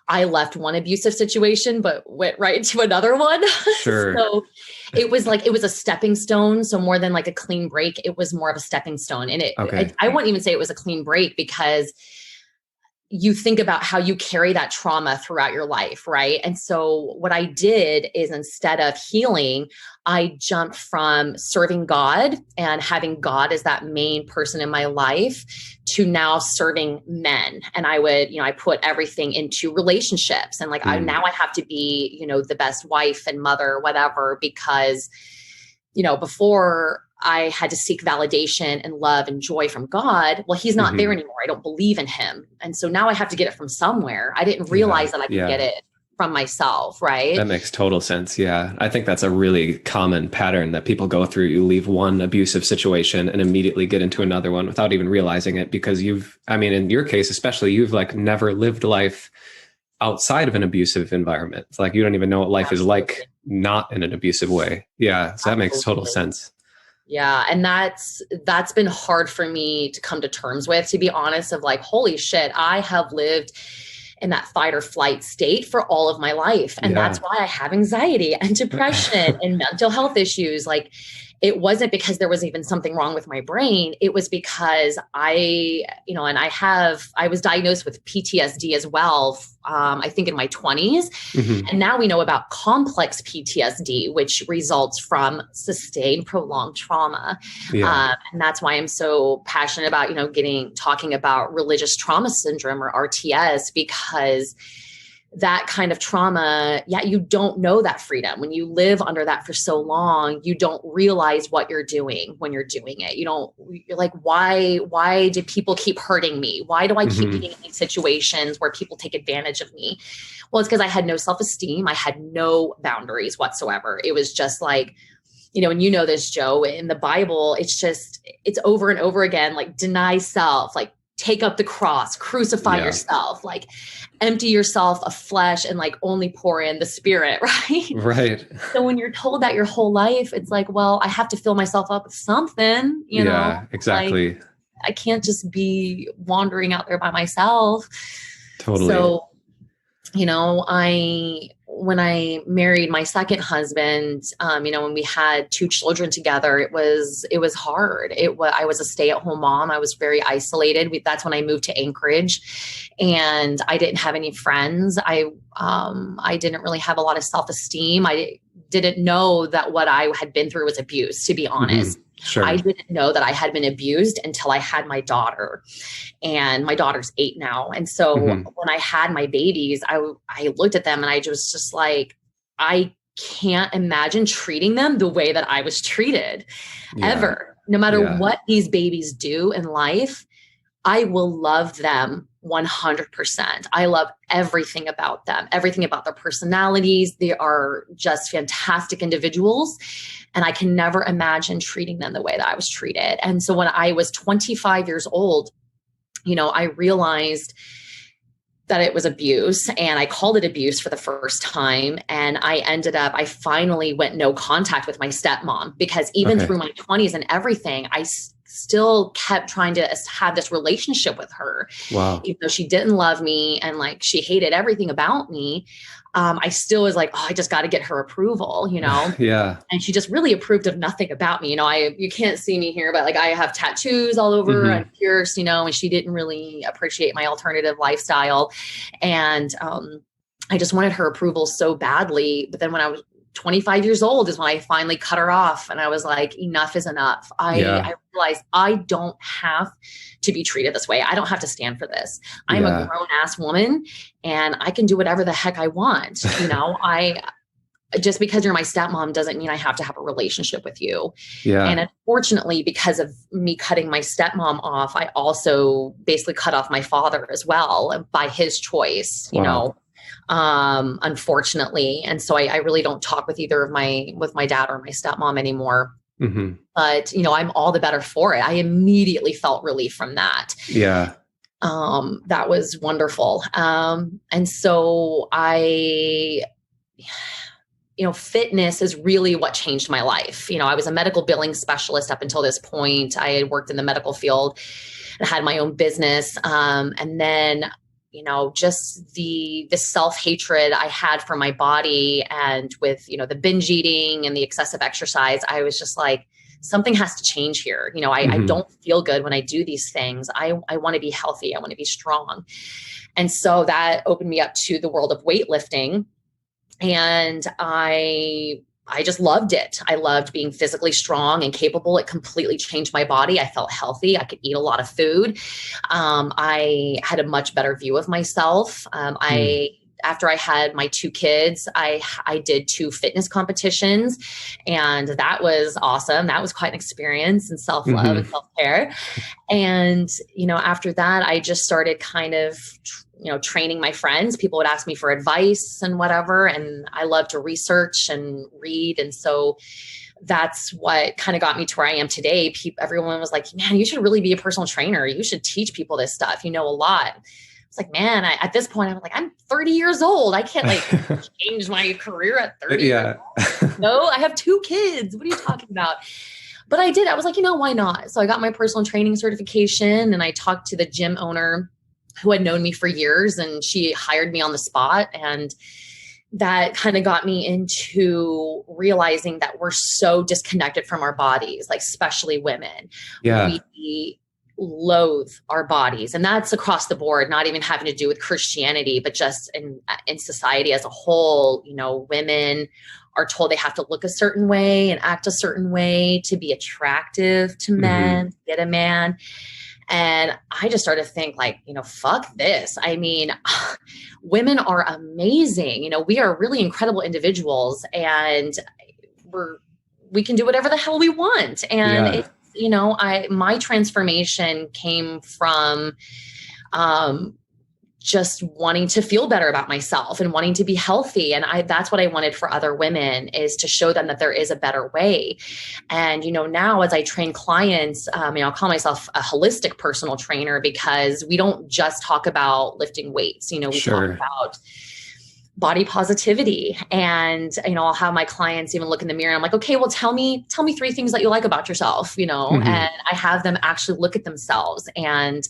[SPEAKER 2] I left one abusive situation, but went right to another one.
[SPEAKER 1] Sure.
[SPEAKER 2] So it was a stepping stone. So more than like a clean break, it was more of a stepping stone. And I wouldn't even say it was a clean break, because you think about how you carry that trauma throughout your life, right? And so what I did is, instead of healing, I jumped from serving God and having God as that main person in my life to now serving men. And I put everything into relationships, and now I have to be, you know, the best wife and mother, whatever, because, you know, before I had to seek validation and love and joy from God. Well, he's not there anymore. I don't believe in him. And so now I have to get it from somewhere. I didn't realize that I could get it from myself, right?
[SPEAKER 1] That makes total sense. Yeah. I think that's a really common pattern that people go through. You leave one abusive situation and immediately get into another one without even realizing it, because in your case, especially, you've like never lived life outside of an abusive environment. It's like, you don't even know what life is like not in an abusive way. Yeah. So that makes total sense.
[SPEAKER 2] Yeah. And that's been hard for me to come to terms with, to be honest, of like, holy shit, I have lived in that fight or flight state for all of my life. And that's why I have anxiety and depression and mental health issues. Like, it wasn't because there was even something wrong with my brain. It was because I was diagnosed with PTSD as well. I think in my 20s. And now we know about complex PTSD, which results from sustained prolonged trauma. And that's why I'm so passionate about, you know, talking about religious trauma syndrome, or RTS, because that kind of trauma, you don't know that freedom. When you live under that for so long, you don't realize what you're doing when you're doing it. You're like, why do people keep hurting me? Why do I keep getting in these situations where people take advantage of me? Well, it's because I had no self-esteem. I had no boundaries whatsoever. It was just like, you know, and you know this, Joe, in the Bible, it's over and over again, like, deny self, like, take up the cross, crucify yourself, like, empty yourself of flesh, and like only pour in the spirit, right?
[SPEAKER 1] Right.
[SPEAKER 2] So when you're told that your whole life, it's like, well, I have to fill myself up with something, you know?
[SPEAKER 1] Yeah, exactly.
[SPEAKER 2] Like, I can't just be wandering out there by myself.
[SPEAKER 1] Totally.
[SPEAKER 2] So, when I married my second husband, when we had 2 children together, it was hard. I was a stay-at-home mom. I was very isolated. That's when I moved to Anchorage, and I didn't have any friends. I didn't really have a lot of self-esteem. I didn't know that what I had been through was abuse, to be honest.
[SPEAKER 1] Mm-hmm. Sure.
[SPEAKER 2] I didn't know that I had been abused until I had my daughter, and my daughter's 8 now. And so when I had my babies, I looked at them and I was just like, I can't imagine treating them the way that I was treated ever. No matter what these babies do in life, I will love them 100%. I love everything about them, everything about their personalities. They are just fantastic individuals. And I can never imagine treating them the way that I was treated. And so when I was 25 years old, I realized that it was abuse, and I called it abuse for the first time. And I finally went no contact with my stepmom, because even through my 20s and everything, I still kept trying to have this relationship with her.
[SPEAKER 1] Wow.
[SPEAKER 2] Even though she didn't love me and she hated everything about me. I still was like, I just got to get her approval,
[SPEAKER 1] Yeah.
[SPEAKER 2] And she just really approved of nothing about me. You can't see me here, but I have tattoos all over, I'm pierced, and she didn't really appreciate my alternative lifestyle. And, I just wanted her approval so badly. But then when I was 25 years old is when I finally cut her off, and I was like, enough is enough. I realized I don't have to be treated this way. I don't have to stand for this. I'm a grown ass woman, and I can do whatever the heck I want. Just because you're my stepmom doesn't mean I have to have a relationship with you. Yeah. And unfortunately, because of me cutting my stepmom off, I also basically cut off my father as well by his choice, unfortunately. And so I really don't talk with either of my dad or my stepmom anymore. But, I'm all the better for it. I immediately felt relief from that.
[SPEAKER 1] Yeah.
[SPEAKER 2] That was wonderful. And so fitness is really what changed my life. I was a medical billing specialist up until this point. I had worked in the medical field and had my own business. And then, just the self-hatred I had for my body, and with, the binge eating and the excessive exercise, I was just like, something has to change here. I don't feel good when I do these things. I want to be healthy. I want to be strong. And so that opened me up to the world of weightlifting. And I just loved it. I loved being physically strong and capable. It completely changed my body. I felt healthy. I could eat a lot of food. I had a much better view of myself. After I had my 2 kids, I did 2 fitness competitions, and that was awesome. That was quite an experience in self-love and self-care. And, after that, I just started kind of training my friends. People would ask me for advice and whatever. And I love to research and read. And so that's what kind of got me to where I am today. Everyone was like, man, you should really be a personal trainer. You should teach people this stuff. You know a lot. It's like, man, at this point, I'm like, I'm 30 years old. I can't change my career at 30. Yeah. No, I have 2 kids. What are you talking about? But I did. I was like, why not? So I got my personal training certification, and I talked to the gym owner who had known me for years, and she hired me on the spot. And that kind of got me into realizing that we're so disconnected from our bodies, especially women. Yeah. We loathe our bodies, and that's across the board, not even having to do with Christianity, but just in society as a whole. Women are told they have to look a certain way and act a certain way to be attractive to men, get a man. And I just started to think fuck this. I mean, women are amazing. We are really incredible individuals, and we can do whatever the hell we want. And my transformation came from, just wanting to feel better about myself and wanting to be healthy. And that's what I wanted for other women, is to show them that there is a better way. And, now as I train clients, I'll call myself a holistic personal trainer, because we don't just talk about lifting weights. We talk about body positivity. And, I'll have my clients even look in the mirror and I'm like, okay, well, tell me 3 things that you like about yourself,
[SPEAKER 1] Mm-hmm.
[SPEAKER 2] and I have them actually look at themselves and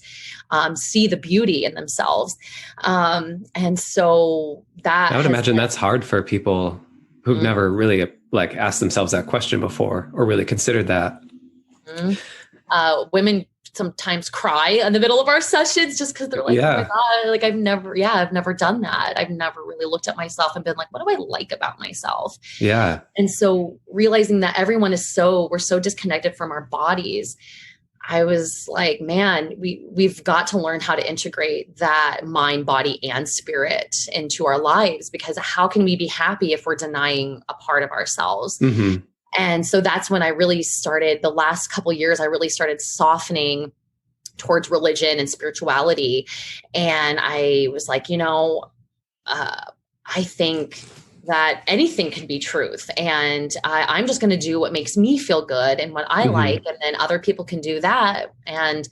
[SPEAKER 2] see the beauty in themselves. And so that
[SPEAKER 1] I would imagine that's hard for people who've never really like asked themselves that question before or really considered that.
[SPEAKER 2] Women sometimes cry in the middle of our sessions just because they're like, oh my God, like I've never done that. I've never really looked at myself and been like, what do I like about myself?
[SPEAKER 1] Yeah.
[SPEAKER 2] And so realizing that everyone we're so disconnected from our bodies, I was like, man, we've got to learn how to integrate that mind, body, and spirit into our lives, because how can we be happy if we're denying a part of ourselves?
[SPEAKER 1] Mm-hmm.
[SPEAKER 2] And so that's when I really started, the last couple of years, I really started softening towards religion and spirituality. And I was like, I think that anything can be truth. And I'm just going to do what makes me feel good and what I like. And then other people can do that. And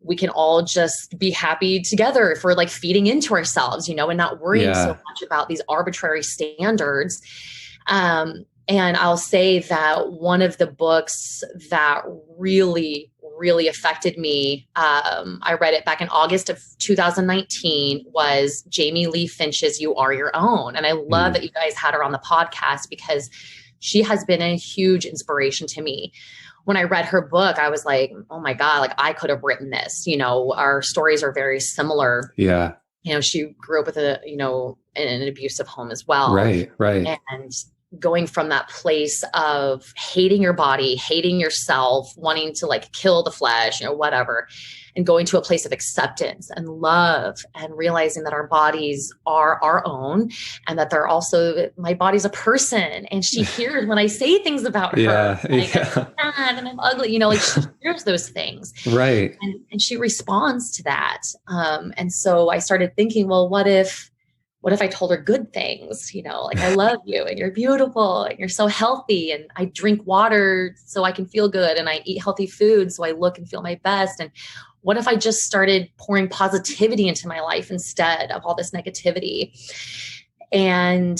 [SPEAKER 2] we can all just be happy together if we're like feeding into ourselves, and not worrying so much about these arbitrary standards. And I'll say that one of the books that really, really affected me, I read it back in August of 2019, was Jaime Lee FinchThe's You Are Your Own. And I love that you guys had her on the podcast because she has been a huge inspiration to me. When I read her book, I was like, oh my God, like I could have written this. Our stories are very similar.
[SPEAKER 1] Yeah.
[SPEAKER 2] She grew up with in an abusive home as well.
[SPEAKER 1] Right.
[SPEAKER 2] And going from that place of hating your body, hating yourself, wanting to like kill the flesh, whatever, and going to a place of acceptance and love and realizing that our bodies are our own and that they're also, my body's a person and she hears when I say things about her, like I'm sad and I'm ugly, like she hears those things.
[SPEAKER 1] Right.
[SPEAKER 2] And she responds to that. And so I started thinking, well, what if I told her good things, like I love you and you're beautiful and you're so healthy and I drink water so I can feel good and I eat healthy food so I look and feel my best. And what if I just started pouring positivity into my life instead of all this negativity? And,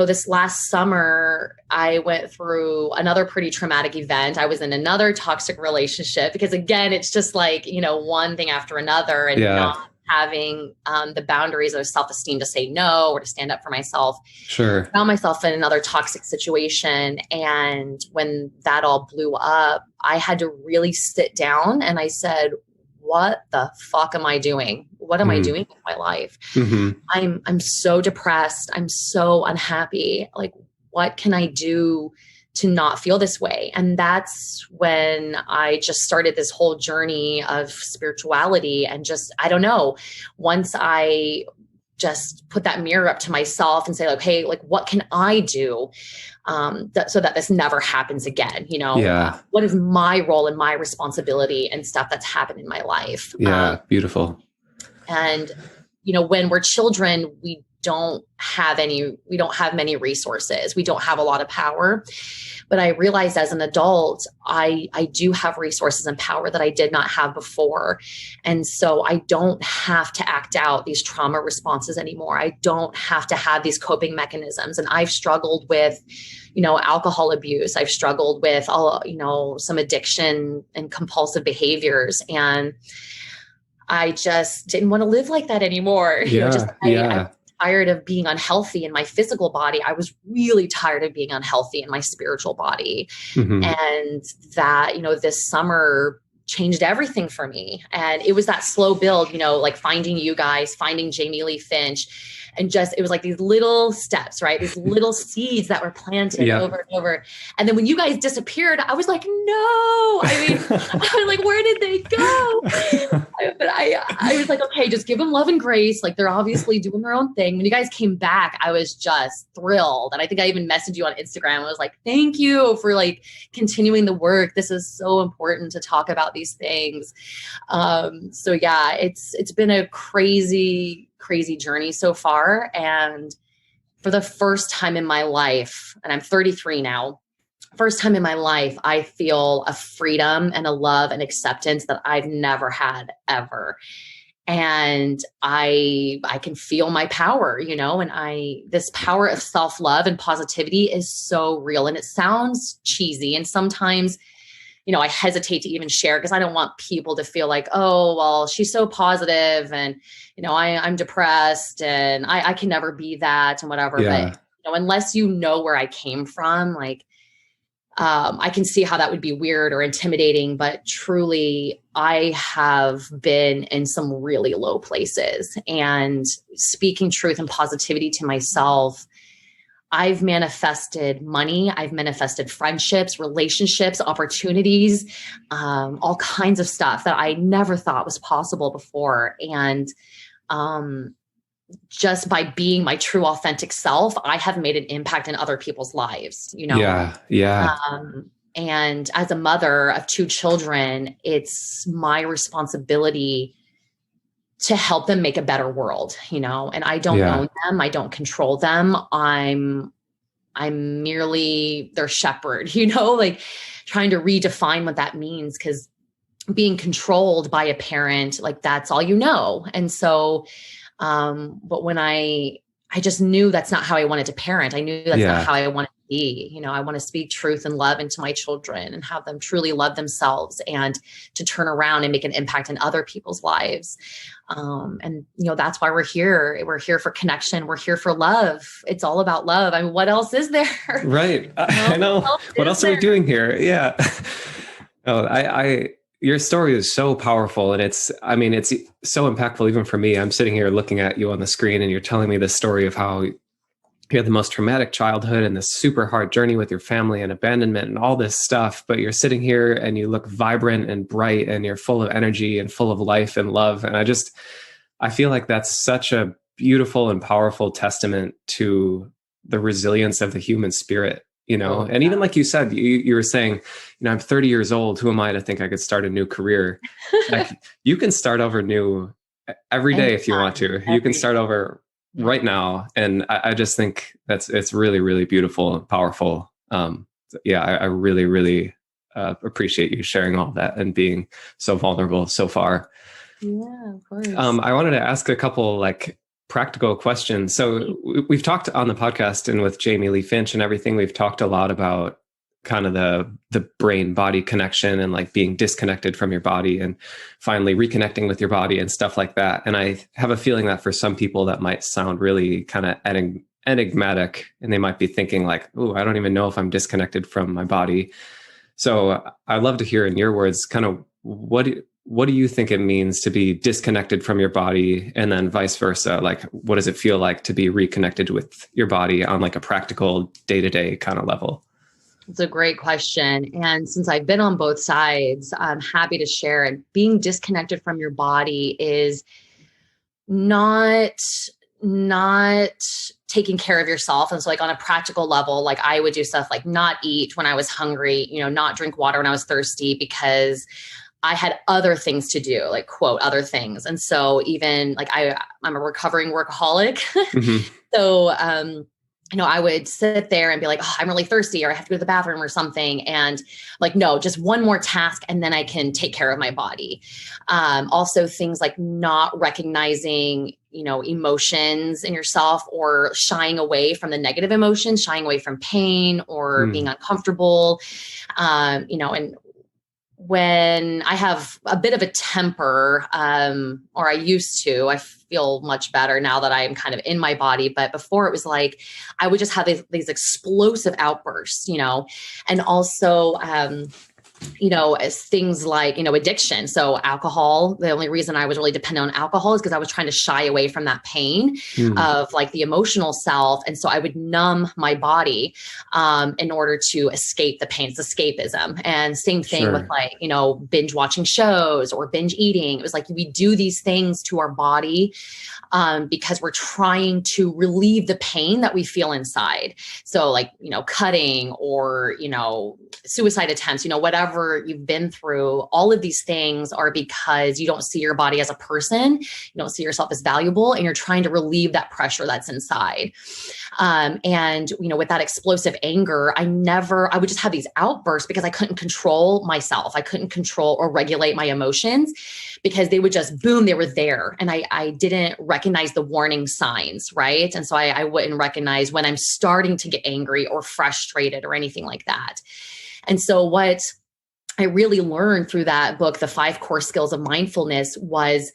[SPEAKER 2] this last summer, I went through another pretty traumatic event. I was in another toxic relationship because again, it's just like, one thing after another and not having the boundaries of self-esteem to say no or to stand up for myself.
[SPEAKER 1] Sure.
[SPEAKER 2] I found myself in another toxic situation. And when that all blew up, I had to really sit down and I said, what the fuck am I doing? What am I doing with my life? I'm so depressed. I'm so unhappy. Like, what can I do to not feel this way? And that's when I just started this whole journey of spirituality and just, I don't know, once I just put that mirror up to myself and say like, hey, like what can I do so that this never happens again? What is my role and my responsibility and stuff that's happened in my life?
[SPEAKER 1] Beautiful.
[SPEAKER 2] And, when we're children, we don't have many resources. We don't have a lot of power. But I realized as an adult, I do have resources and power that I did not have before. And so I don't have to act out these trauma responses anymore. I don't have to have these coping mechanisms. And I've struggled with, alcohol abuse. I've struggled with some addiction and compulsive behaviors. And I just didn't want to live like that anymore. I'm tired of being unhealthy in my physical body. I was really tired of being unhealthy in my spiritual body. And that, this summer changed everything for me. And it was that slow build, like finding you guys, finding Jaime Lee Finch. And it was like these little steps, right? These little seeds that were planted over and over. And then when you guys disappeared, I was like, no, I was like, where did they go? But I was like, okay, just give them love and grace. Like they're obviously doing their own thing. When you guys came back, I was just thrilled. And I think I even messaged you on Instagram. I was like, thank you for like continuing the work. This is so important to talk about these things. So yeah, it's been a crazy journey so far. And for the first time in my life, and I'm 33 now, first time in my life, I feel a freedom and a love and acceptance that I've never had ever. and I can feel my power, you know, and this power of self-love and positivity is so real. And it sounds cheesy. And sometimes, you know, I hesitate to even share because I don't want people to feel like, oh, well, she's so positive and, you know, I'm depressed and I can never be that and whatever.
[SPEAKER 1] Yeah.
[SPEAKER 2] But, you know, unless you know where I came from, like, I can see how that would be weird or intimidating, but truly I have been in some really low places, and speaking truth and positivity to myself, I've manifested money. I've manifested friendships, relationships, opportunities, all kinds of stuff that I never thought was possible before. And, just by being my true authentic self, I have made an impact in other people's lives, you know?
[SPEAKER 1] Yeah. Yeah.
[SPEAKER 2] And as a mother of 2 children, it's my responsibility to help them make a better world, you know, and I don't own them. I don't control them. I'm merely their shepherd, you know, like trying to redefine what that means. 'Cause being controlled by a parent, like that's all you know. And so, but when I just knew that's not how I wanted to parent. I knew that's not how I wanted to be. You know, I want to speak truth and love into my children and have them truly love themselves and to turn around and make an impact in other people's lives. And, you know, that's why we're here. We're here for connection. We're here for love. It's all about love. I mean, what else is there?
[SPEAKER 1] Right. I know. What else are we doing here? Yeah. Oh, your story is so powerful, and it's so impactful even for me. I'm sitting here looking at you on the screen and you're telling me this story of how you had the most traumatic childhood and this super hard journey with your family and abandonment and all this stuff, but you're sitting here and you look vibrant and bright and you're full of energy and full of life and love. And I feel like that's such a beautiful and powerful testament to the resilience of the human spirit. You know, and even like you said, you were saying, you know, I'm 30 years old. Who am I to think I could start a new career? Like, you can start over new every day if you want to. You can start over right now. And I just think it's really, really beautiful and powerful. I really, really appreciate you sharing all that and being so vulnerable so far.
[SPEAKER 2] Yeah, of course.
[SPEAKER 1] I wanted to ask a couple practical questions. So we've talked on the podcast and with Jaime Lee Finch and everything, we've talked a lot about kind of the brain body connection and like being disconnected from your body and finally reconnecting with your body and stuff like that. And I have a feeling that for some people that might sound really kind of enigmatic, and they might be thinking like, oh, I don't even know if I'm disconnected from my body. So I'd love to hear in your words, kind of what do you think it means to be disconnected from your body, and then vice versa? Like, what does it feel like to be reconnected with your body on like a practical day-to-day kind of level?
[SPEAKER 2] It's a great question. And since I've been on both sides, I'm happy to share it. Being disconnected from your body is not taking care of yourself. And so like on a practical level, like I would do stuff like not eat when I was hungry, you know, not drink water when I was thirsty, because I had other things to do, like quote, other things. And so even like I'm a recovering workaholic. Mm-hmm. So, you know, I would sit there and be like, oh, I'm really thirsty, or I have to go to the bathroom or something. And like, no, just one more task and then I can take care of my body. Also things like not recognizing, you know, emotions in yourself, or shying away from the negative emotions, shying away from pain or being uncomfortable, you know, and when I have a bit of a temper, or I used to, I feel much better now that I'm kind of in my body. But before it was like, I would just have these explosive outbursts, you know, and also, you know, as things like, you know, addiction. So alcohol, the only reason I was really dependent on alcohol is because I was trying to shy away from that pain of like the emotional self. And so I would numb my body in order to escape the pain. It's escapism. And same thing with like, you know, binge watching shows or binge eating. It was like, we do these things to our body because we're trying to relieve the pain that we feel inside. So like, you know, cutting or, you know, suicide attempts, you know, whatever you've been through, all of these things are because you don't see your body as a person. You don't see yourself as valuable, and you're trying to relieve that pressure that's inside. And, you know, with that explosive anger, I would just have these outbursts because I couldn't control myself. I couldn't control or regulate my emotions. because they would just boom, they were there. And I didn't recognize the warning signs, right? And so I wouldn't recognize when I'm starting to get angry or frustrated or anything like that. And so what I really learned through that book, The 5 Core Skills of Mindfulness, was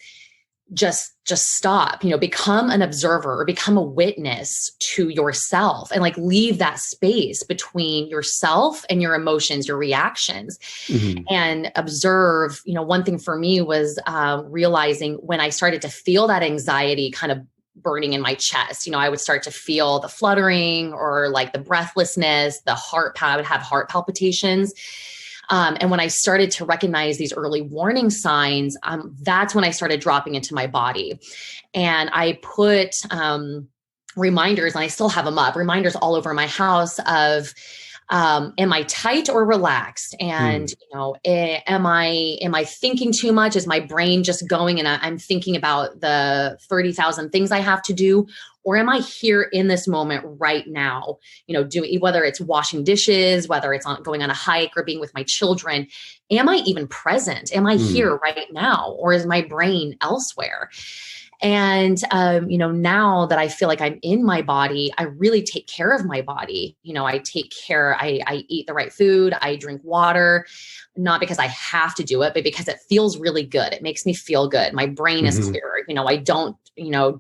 [SPEAKER 2] just stop, become an observer or become a witness to yourself, and like leave that space between yourself and your emotions, your reactions, and observe. One thing for me was realizing when I started to feel that anxiety kind of burning in my chest, I would start to feel the fluttering or like the breathlessness, I would have heart palpitations. And when I started to recognize these early warning signs, that's when I started dropping into my body. And I put reminders, and I still have them up, reminders all over my house of, am I tight or relaxed? And, am I thinking too much? Is my brain just going and I'm thinking about the 30,000 things I have to do? Or am I here in this moment right now, doing, whether it's washing dishes, whether it's going on a hike or being with my children, am I even present? Am I here right now? Or is my brain elsewhere? And, now that I feel like I'm in my body, I really take care of my body. I take care, I eat the right food, I drink water, not because I have to do it, but because it feels really good. It makes me feel good. My brain is clearer. I don't,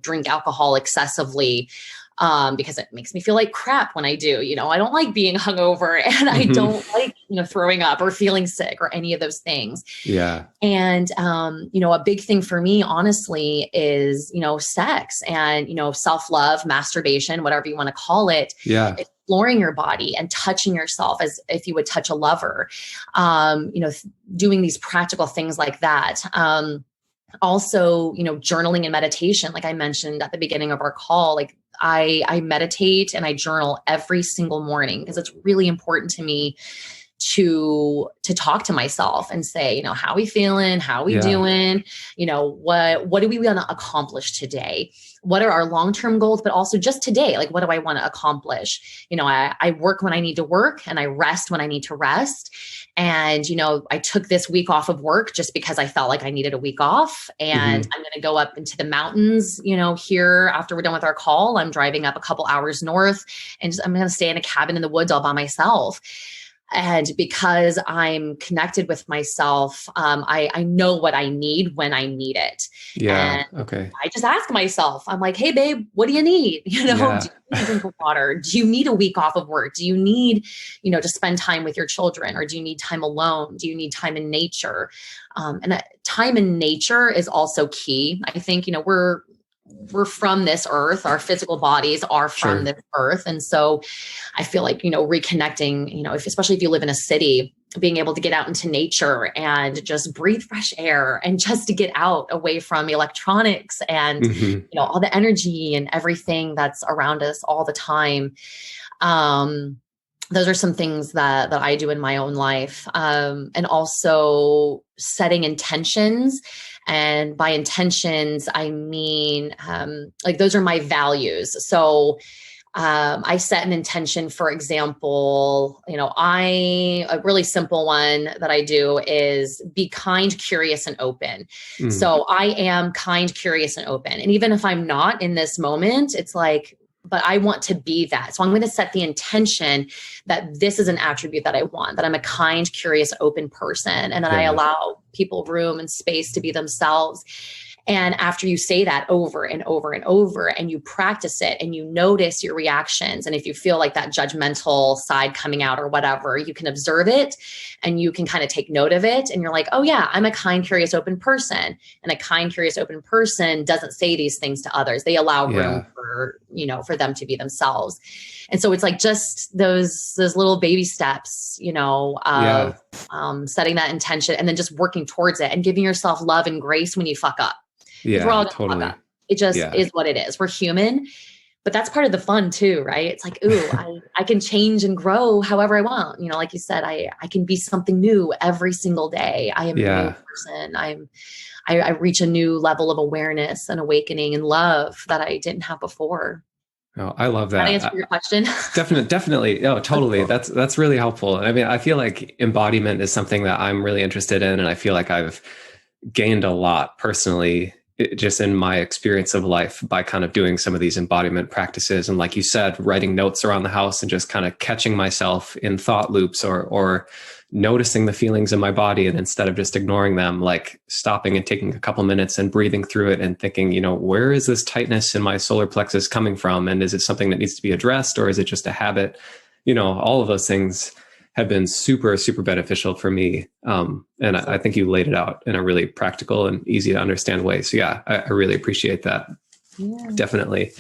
[SPEAKER 2] drink alcohol excessively, because it makes me feel like crap when I do. I don't like being hungover, and I don't like, throwing up or feeling sick or any of those things.
[SPEAKER 1] Yeah.
[SPEAKER 2] And, a big thing for me, honestly, is, sex and, self-love, masturbation, whatever you want to call it.
[SPEAKER 1] Yeah.
[SPEAKER 2] Exploring your body and touching yourself as if you would touch a lover, doing these practical things like that. Also, journaling and meditation, like I mentioned at the beginning of our call, like I meditate and I journal every single morning because it's really important to me to talk to myself and say, how are we feeling? How are we doing? What do we want to accomplish today? What are our long-term goals, but also just today? Like, what do I want to accomplish? I work when I need to work and I rest when I need to rest. And, I took this week off of work just because I felt like I needed a week off, and I'm going to go up into the mountains, here after we're done with our call. I'm driving up a couple hours north, and I'm going to stay in a cabin in the woods all by myself. And because I'm connected with myself, I know what I need when I need it.
[SPEAKER 1] Yeah.
[SPEAKER 2] And
[SPEAKER 1] okay.
[SPEAKER 2] I just ask myself, I'm like, hey, babe, what do you need? Do you need a drink of water? Do you need a week off of work? Do you need, to spend time with your children? Or do you need time alone? Do you need time in nature? And time in nature is also key. I think, we're from this earth, our physical bodies are from this earth. And so I feel like, reconnecting, especially if you live in a city, being able to get out into nature and just breathe fresh air and just to get out away from electronics and, all the energy and everything that's around us all the time. Those are some things that I do in my own life. And also setting intentions. And by intentions, I mean, like those are my values. So I set an intention, for example, a really simple one that I do is be kind, curious, and open. So I am kind, curious, and open. And even if I'm not in this moment, it's like, but I want to be that. So I'm going to set the intention that this is an attribute that I want, that I'm a kind, curious, open person, and that I allow people room and space to be themselves. And after you say that over and over and over, and you practice it and you notice your reactions, and if you feel like that judgmental side coming out or whatever, you can observe it and you can kind of take note of it. And you're like, oh yeah, I'm a kind, curious, open person. And a kind, curious, open person doesn't say these things to others. They allow room for them to be themselves. And so it's like just those little baby steps, of setting that intention and then just working towards it and giving yourself love and grace when you fuck up.
[SPEAKER 1] Yeah,
[SPEAKER 2] we're all
[SPEAKER 1] totally.
[SPEAKER 2] fuck up. It just is what it is. We're human, but that's part of the fun too, right? It's like, ooh, I can change and grow however I want. Like you said, I can be something new every single day. I am a new person. I reach a new level of awareness and awakening and love that I didn't have before.
[SPEAKER 1] Oh, I love that.
[SPEAKER 2] Can I answer your question?
[SPEAKER 1] Definitely. Oh, totally. That's really helpful. I mean, I feel like embodiment is something that I'm really interested in. And I feel like I've gained a lot personally, just in my experience of life by kind of doing some of these embodiment practices. And like you said, writing notes around the house and just kind of catching myself in thought loops or noticing the feelings in my body. And instead of just ignoring them, like stopping and taking a couple minutes and breathing through it and thinking, where is this tightness in my solar plexus coming from? And is it something that needs to be addressed, or is it just a habit? All of those things have been super, super beneficial for me. And I think you laid it out in a really practical and easy to understand way. So yeah, I really appreciate that. Yeah. Definitely.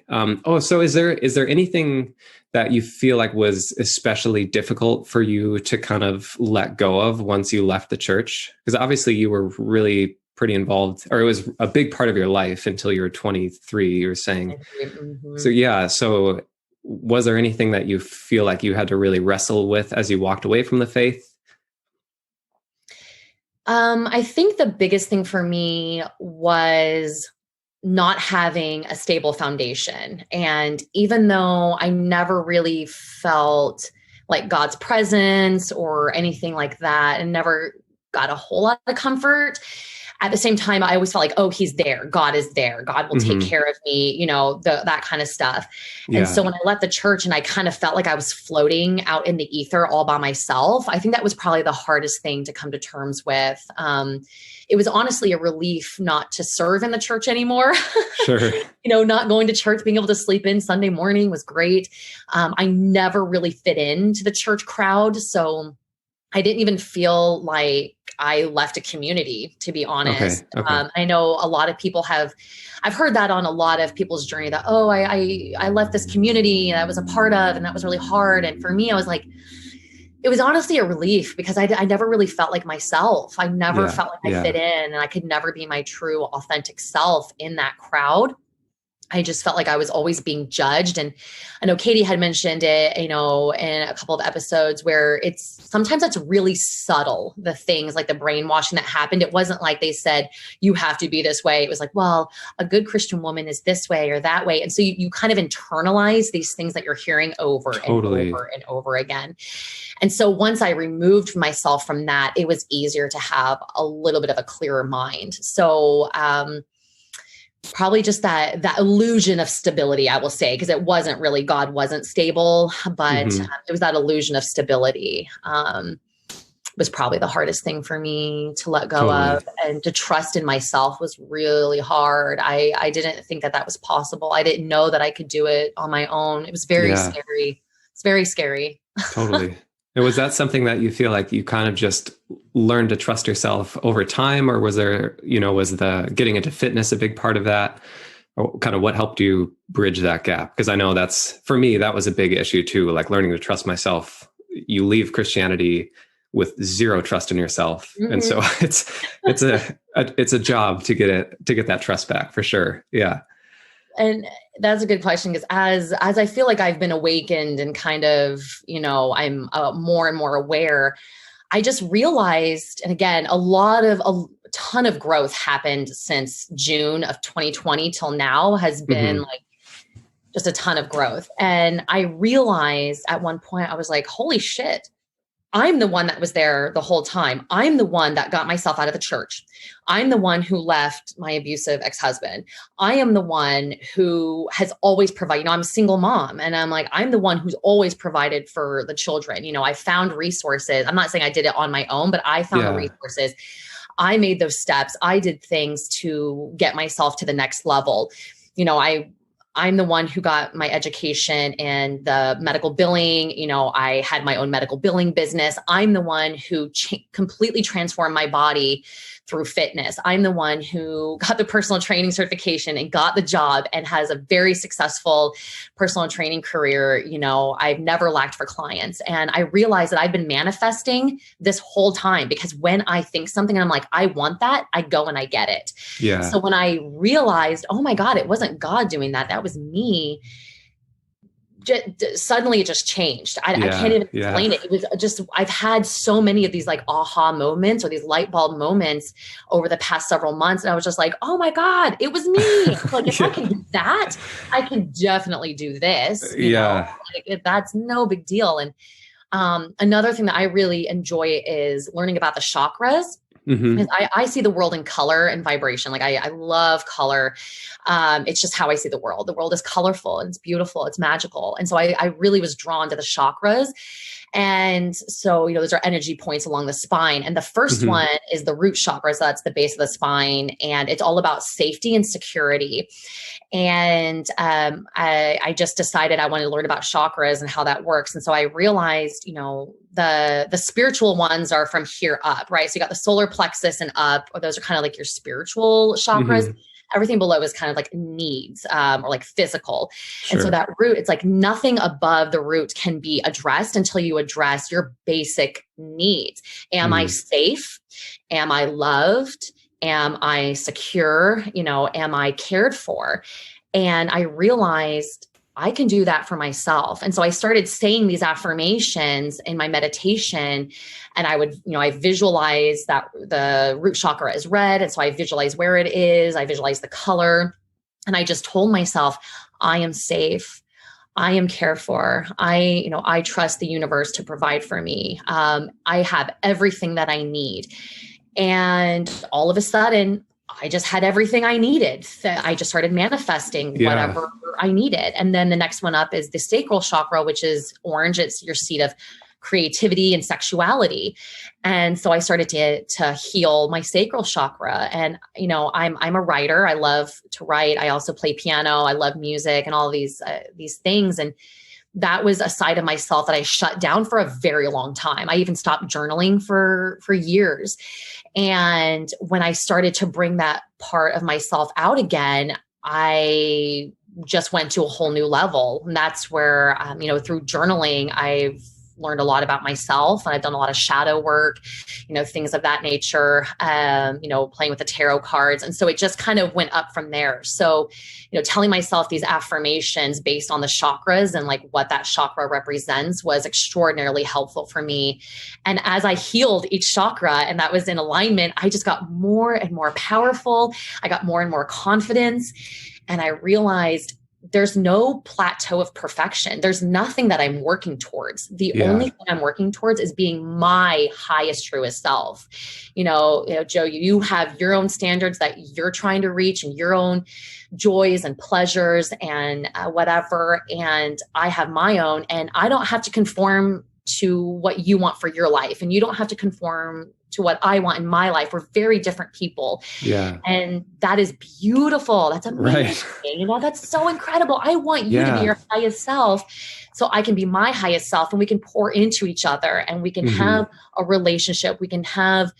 [SPEAKER 1] So is there anything that you feel like was especially difficult for you to kind of let go of once you left the church? Because obviously you were really pretty involved, or it was a big part of your life until you were 23, you were saying. Mm-hmm. So yeah, so was there anything that you feel like you had to really wrestle with as you walked away from the faith?
[SPEAKER 2] I think the biggest thing for me was not having a stable foundation. And even though I never really felt like God's presence or anything like that, and never got a whole lot of comfort, at the same time, I always felt like, oh, he's there. God is there. God will take care of me, that kind of stuff. Yeah. And so when I left the church and I kind of felt like I was floating out in the ether all by myself, I think that was probably the hardest thing to come to terms with. It was honestly a relief not to serve in the church anymore. Sure. Not going to church, being able to sleep in Sunday morning was great. I never really fit into the church crowd. So I didn't even feel like I left a community, to be honest. Okay. I know a lot of people I've heard that on a lot of people's journey that, I left this community that I was a part of, and that was really hard. And for me, I was like, it was honestly a relief, because I never really felt like myself. I never felt like I fit in, and I could never be my true, authentic self in that crowd. I just felt like I was always being judged. And I know Katie had mentioned it, in a couple of episodes, where sometimes it's really subtle, the things like the brainwashing that happened. It wasn't like they said, you have to be this way. It was like, well, a good Christian woman is this way or that way. And so you kind of internalize these things that you're hearing over and over and over again. And so once I removed myself from that, it was easier to have a little bit of a clearer mind. So, probably just that illusion of stability, I will say, because it wasn't really, God wasn't stable, but it was that illusion of stability was probably the hardest thing for me to let go of, and to trust in myself was really hard. I didn't think that was possible. I didn't know that I could do it on my own. It was very scary. It's very scary. Totally.
[SPEAKER 1] And was that something that you feel like you kind of just learned to trust yourself over time, or was there, was the getting into fitness a big part of that? Or kind of what helped you bridge that gap? Because I know for me, that was a big issue too, like learning to trust myself. You leave Christianity with zero trust in yourself. Mm-hmm. And so it's a job to get that trust back, for sure. Yeah.
[SPEAKER 2] And that's a good question, because as I feel like I've been awakened and kind of, I'm more and more aware, I just realized, and again, a ton of growth happened since June of 2020 till now, has been like just a ton of growth. And I realized at one point, I was like, holy shit, I'm the one that was there the whole time. I'm the one that got myself out of the church. I'm the one who left my abusive ex-husband. I am the one who has always provided, I'm a single mom. And I'm like, I'm the one who's always provided for the children. I found resources. I'm not saying I did it on my own, but I found the resources. I made those steps. I did things to get myself to the next level. I'm the one who got my education in the medical billing. I had my own medical billing business. I'm the one who completely transformed my body through fitness. I'm the one who got the personal training certification and got the job and has a very successful personal training career. I've never lacked for clients. And I realized that I've been manifesting this whole time, because when I think something and I'm like, I want that, I go and I get it. Yeah. So when I realized, oh my God, it wasn't God doing that, that was me. Suddenly it just changed. I can't even explain it. It was just, I've had so many of these like aha moments or these light bulb moments over the past several months. And I was just like, oh my God, it was me. Like, if I can do that, I can definitely do this. You know? Like, that's no big deal. And another thing that I really enjoy is learning about the chakras.
[SPEAKER 1] Mm-hmm.
[SPEAKER 2] I see the world in color and vibration. Like I love color. It's just how I see the world. The world is colorful and it's beautiful. It's magical. And so I really was drawn to the chakras. And so, those are energy points along the spine. And the first
[SPEAKER 1] Mm-hmm.
[SPEAKER 2] one is the root chakra. So that's the base of the spine. And it's all about safety and security. And I just decided I wanted to learn about chakras and how that works. And so I realized, the spiritual ones are from here up, right? So you got the solar plexus and up, or those are kind of like your spiritual chakras.
[SPEAKER 1] Mm-hmm.
[SPEAKER 2] Everything below is kind of like needs, or like physical.
[SPEAKER 1] Sure.
[SPEAKER 2] And so that root, it's like nothing above the root can be addressed until you address your basic needs. Am I safe? Am I loved? Am I secure? Am I cared for? And I realized I can do that for myself. And so I started saying these affirmations in my meditation, and I would, I visualize that the root chakra is red. And so I visualize where it is. I visualize the color. And I just told myself, I am safe. I am cared for. I trust the universe to provide for me. I have everything that I need. And all of a sudden, I just had everything I needed. I just started manifesting whatever I needed. And then the next one up is the sacral chakra, which is orange. It's your seat of creativity and sexuality. And so I started to heal my sacral chakra. And, I'm a writer. I love to write. I also play piano. I love music and all these things. And that was a side of myself that I shut down for a very long time. I even stopped journaling for years. And when I started to bring that part of myself out again, I just went to a whole new level. And that's where, through journaling, I've learned a lot about myself, and I've done a lot of shadow work, things of that nature, playing with the tarot cards. And so it just kind of went up from there. So, telling myself these affirmations based on the chakras and like what that chakra represents was extraordinarily helpful for me. And as I healed each chakra and that was in alignment, I just got more and more powerful. I got more and more confidence. And I realized there's no plateau of perfection. There's nothing that I'm working towards. The only thing I'm working towards is being my highest, truest self. Joe, you have your own standards that you're trying to reach and your own joys and pleasures and whatever. And I have my own, and I don't have to conform to what you want for your life. And you don't have to conform to what I want in my life. We're very different people.
[SPEAKER 1] Yeah.
[SPEAKER 2] And that is beautiful. That's amazing. Right. That's so incredible. I want you to be your highest self so I can be my highest self, and we can pour into each other, and we can have a relationship. We can have,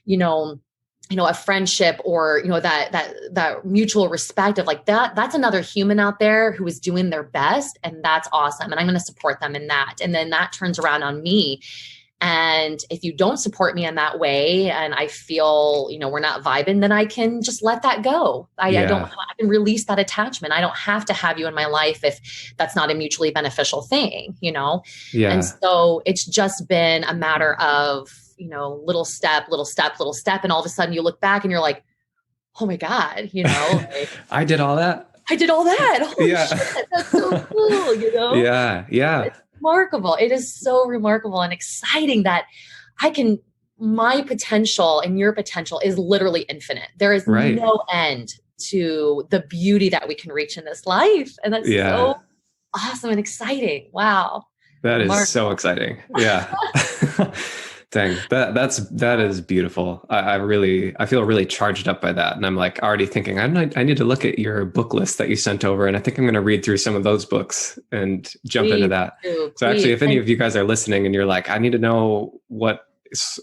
[SPEAKER 2] a friendship, or, that mutual respect of like that's another human out there who is doing their best. And that's awesome. And I'm going to support them in that. And then that turns around on me. And if you don't support me in that way, and I feel, we're not vibing, then I can just let that go. I can release that attachment. I don't have to have you in my life if that's not a mutually beneficial thing, Yeah. And so it's just been a matter of, little step. And all of a sudden you look back and you're like, oh my God, like,
[SPEAKER 1] I did all that.
[SPEAKER 2] Holy shit, that's so cool,
[SPEAKER 1] Yeah.
[SPEAKER 2] It's remarkable. It is so remarkable and exciting that my potential and your potential is literally infinite. There is no end to the beauty that we can reach in this life. And that's so awesome and exciting. Wow.
[SPEAKER 1] That is so exciting. Yeah. Dang, that is beautiful. I feel really charged up by that. And I'm like already thinking, I need to look at your book list that you sent over. And I think I'm going to read through some of those books and jump into that. So actually, if any of you guys are listening and you're like, I need to know what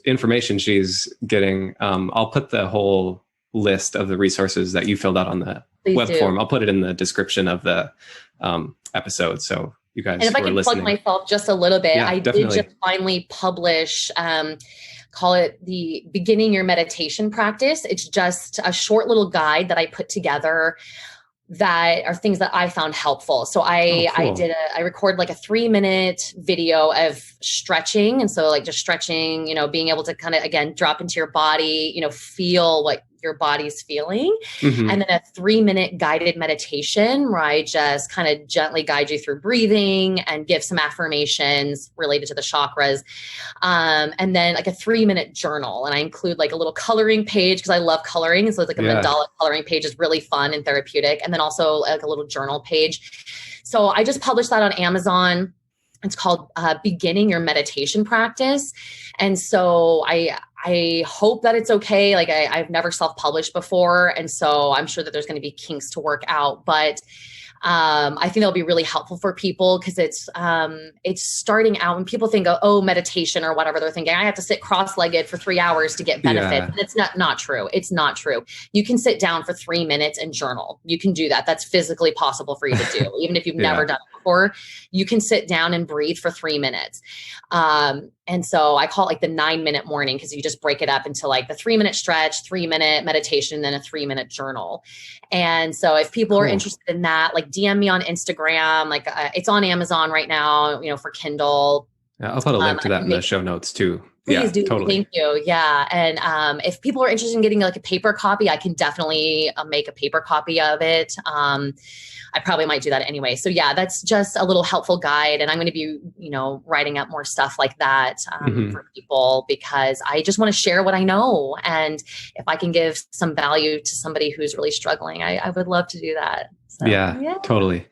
[SPEAKER 1] information she's getting, I'll put the whole list of the resources that you filled out on the web form. I'll put it in the description of the episode. So you guys,
[SPEAKER 2] and if I can plug myself just a little bit, I did just finally publish, call it the Beginning Your Meditation Practice. It's just a short little guide that I put together that are things that I found helpful. So I recorded like a 3-minute video of stretching. And so like just stretching, being able to kind of, again, drop into your body, feel what your body's feeling.
[SPEAKER 1] Mm-hmm.
[SPEAKER 2] And then a 3-minute guided meditation where I just kind of gently guide you through breathing and give some affirmations related to the chakras. And then like a 3-minute journal. And I include like a little coloring page because I love coloring. So it's like a mandala coloring page is really fun and therapeutic. And then also like a little journal page. So I just published that on Amazon. It's called Beginning Your Meditation Practice. And so I hope that it's okay. Like I've never self-published before. And so I'm sure that there's going to be kinks to work out, but I think that'll be really helpful for people because it's starting out when people think, oh, meditation or whatever, they're thinking I have to sit cross-legged for 3 hours to get benefits. Yeah. And it's not true. It's not true. You can sit down for 3 minutes and journal. You can do that. That's physically possible for you to do. Even if you've never done it before, you can sit down and breathe for 3 minutes. And so I call it like the 9-minute morning because you just break it up into like the 3-minute stretch, 3-minute meditation, then a 3-minute journal. And so if people are interested in that, like DM me on Instagram, like it's on Amazon right now, for Kindle.
[SPEAKER 1] Yeah, I'll put a link to that in the show notes too.
[SPEAKER 2] Please do. Totally. Thank you. Yeah. And if people are interested in getting like a paper copy, I can definitely make a paper copy of it. I probably might do that anyway. So yeah, that's just a little helpful guide. And I'm going to be, writing up more stuff like that for people because I just want to share what I know. And if I can give some value to somebody who's really struggling, I would love to do that. So,
[SPEAKER 1] yeah, totally.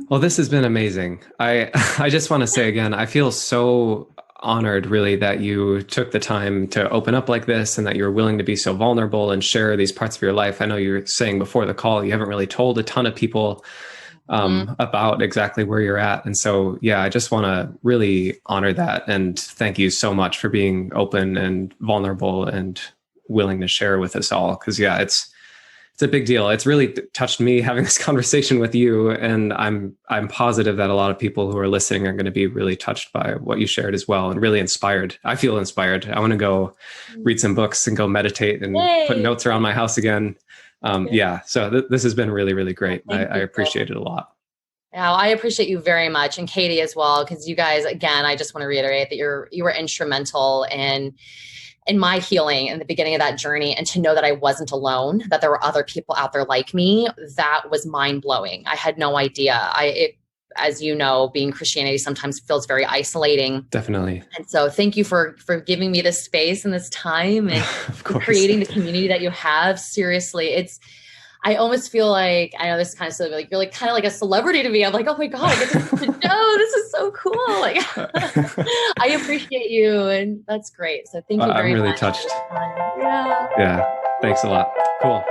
[SPEAKER 1] Well, this has been amazing. I just want to say again, I feel so honored really that you took the time to open up like this and that you're willing to be so vulnerable and share these parts of your life. I know you were saying before the call, you haven't really told a ton of people about exactly where you're at. And so, yeah, I just want to really honor that. And thank you so much for being open and vulnerable and willing to share with us all. Cause yeah, it's a big deal. It's really touched me having this conversation with you. And I'm positive that a lot of people who are listening are going to be really touched by what you shared as well and really inspired. I feel inspired. I want to go read some books and go meditate and put notes around my house again. So this has been really, really great. I appreciate it a lot.
[SPEAKER 2] Yeah, I appreciate you very much. And Katie as well, because you guys, again, I just want to reiterate that you were instrumental in my healing in the beginning of that journey, and to know that I wasn't alone, that there were other people out there like me, that was mind blowing. I had no idea. As you know, being Christianity sometimes feels very isolating.
[SPEAKER 1] Definitely.
[SPEAKER 2] And so thank you for giving me this space and this time and for creating the community that you have. Seriously, I almost feel like, I know this is kind of silly, like you're like kind of like a celebrity to me. I'm like, oh my God, I get to know. This is so cool. Like, I appreciate you, and that's great. So thank you very much.
[SPEAKER 1] I'm really touched.
[SPEAKER 2] Yeah.
[SPEAKER 1] Yeah. Thanks a lot. Cool.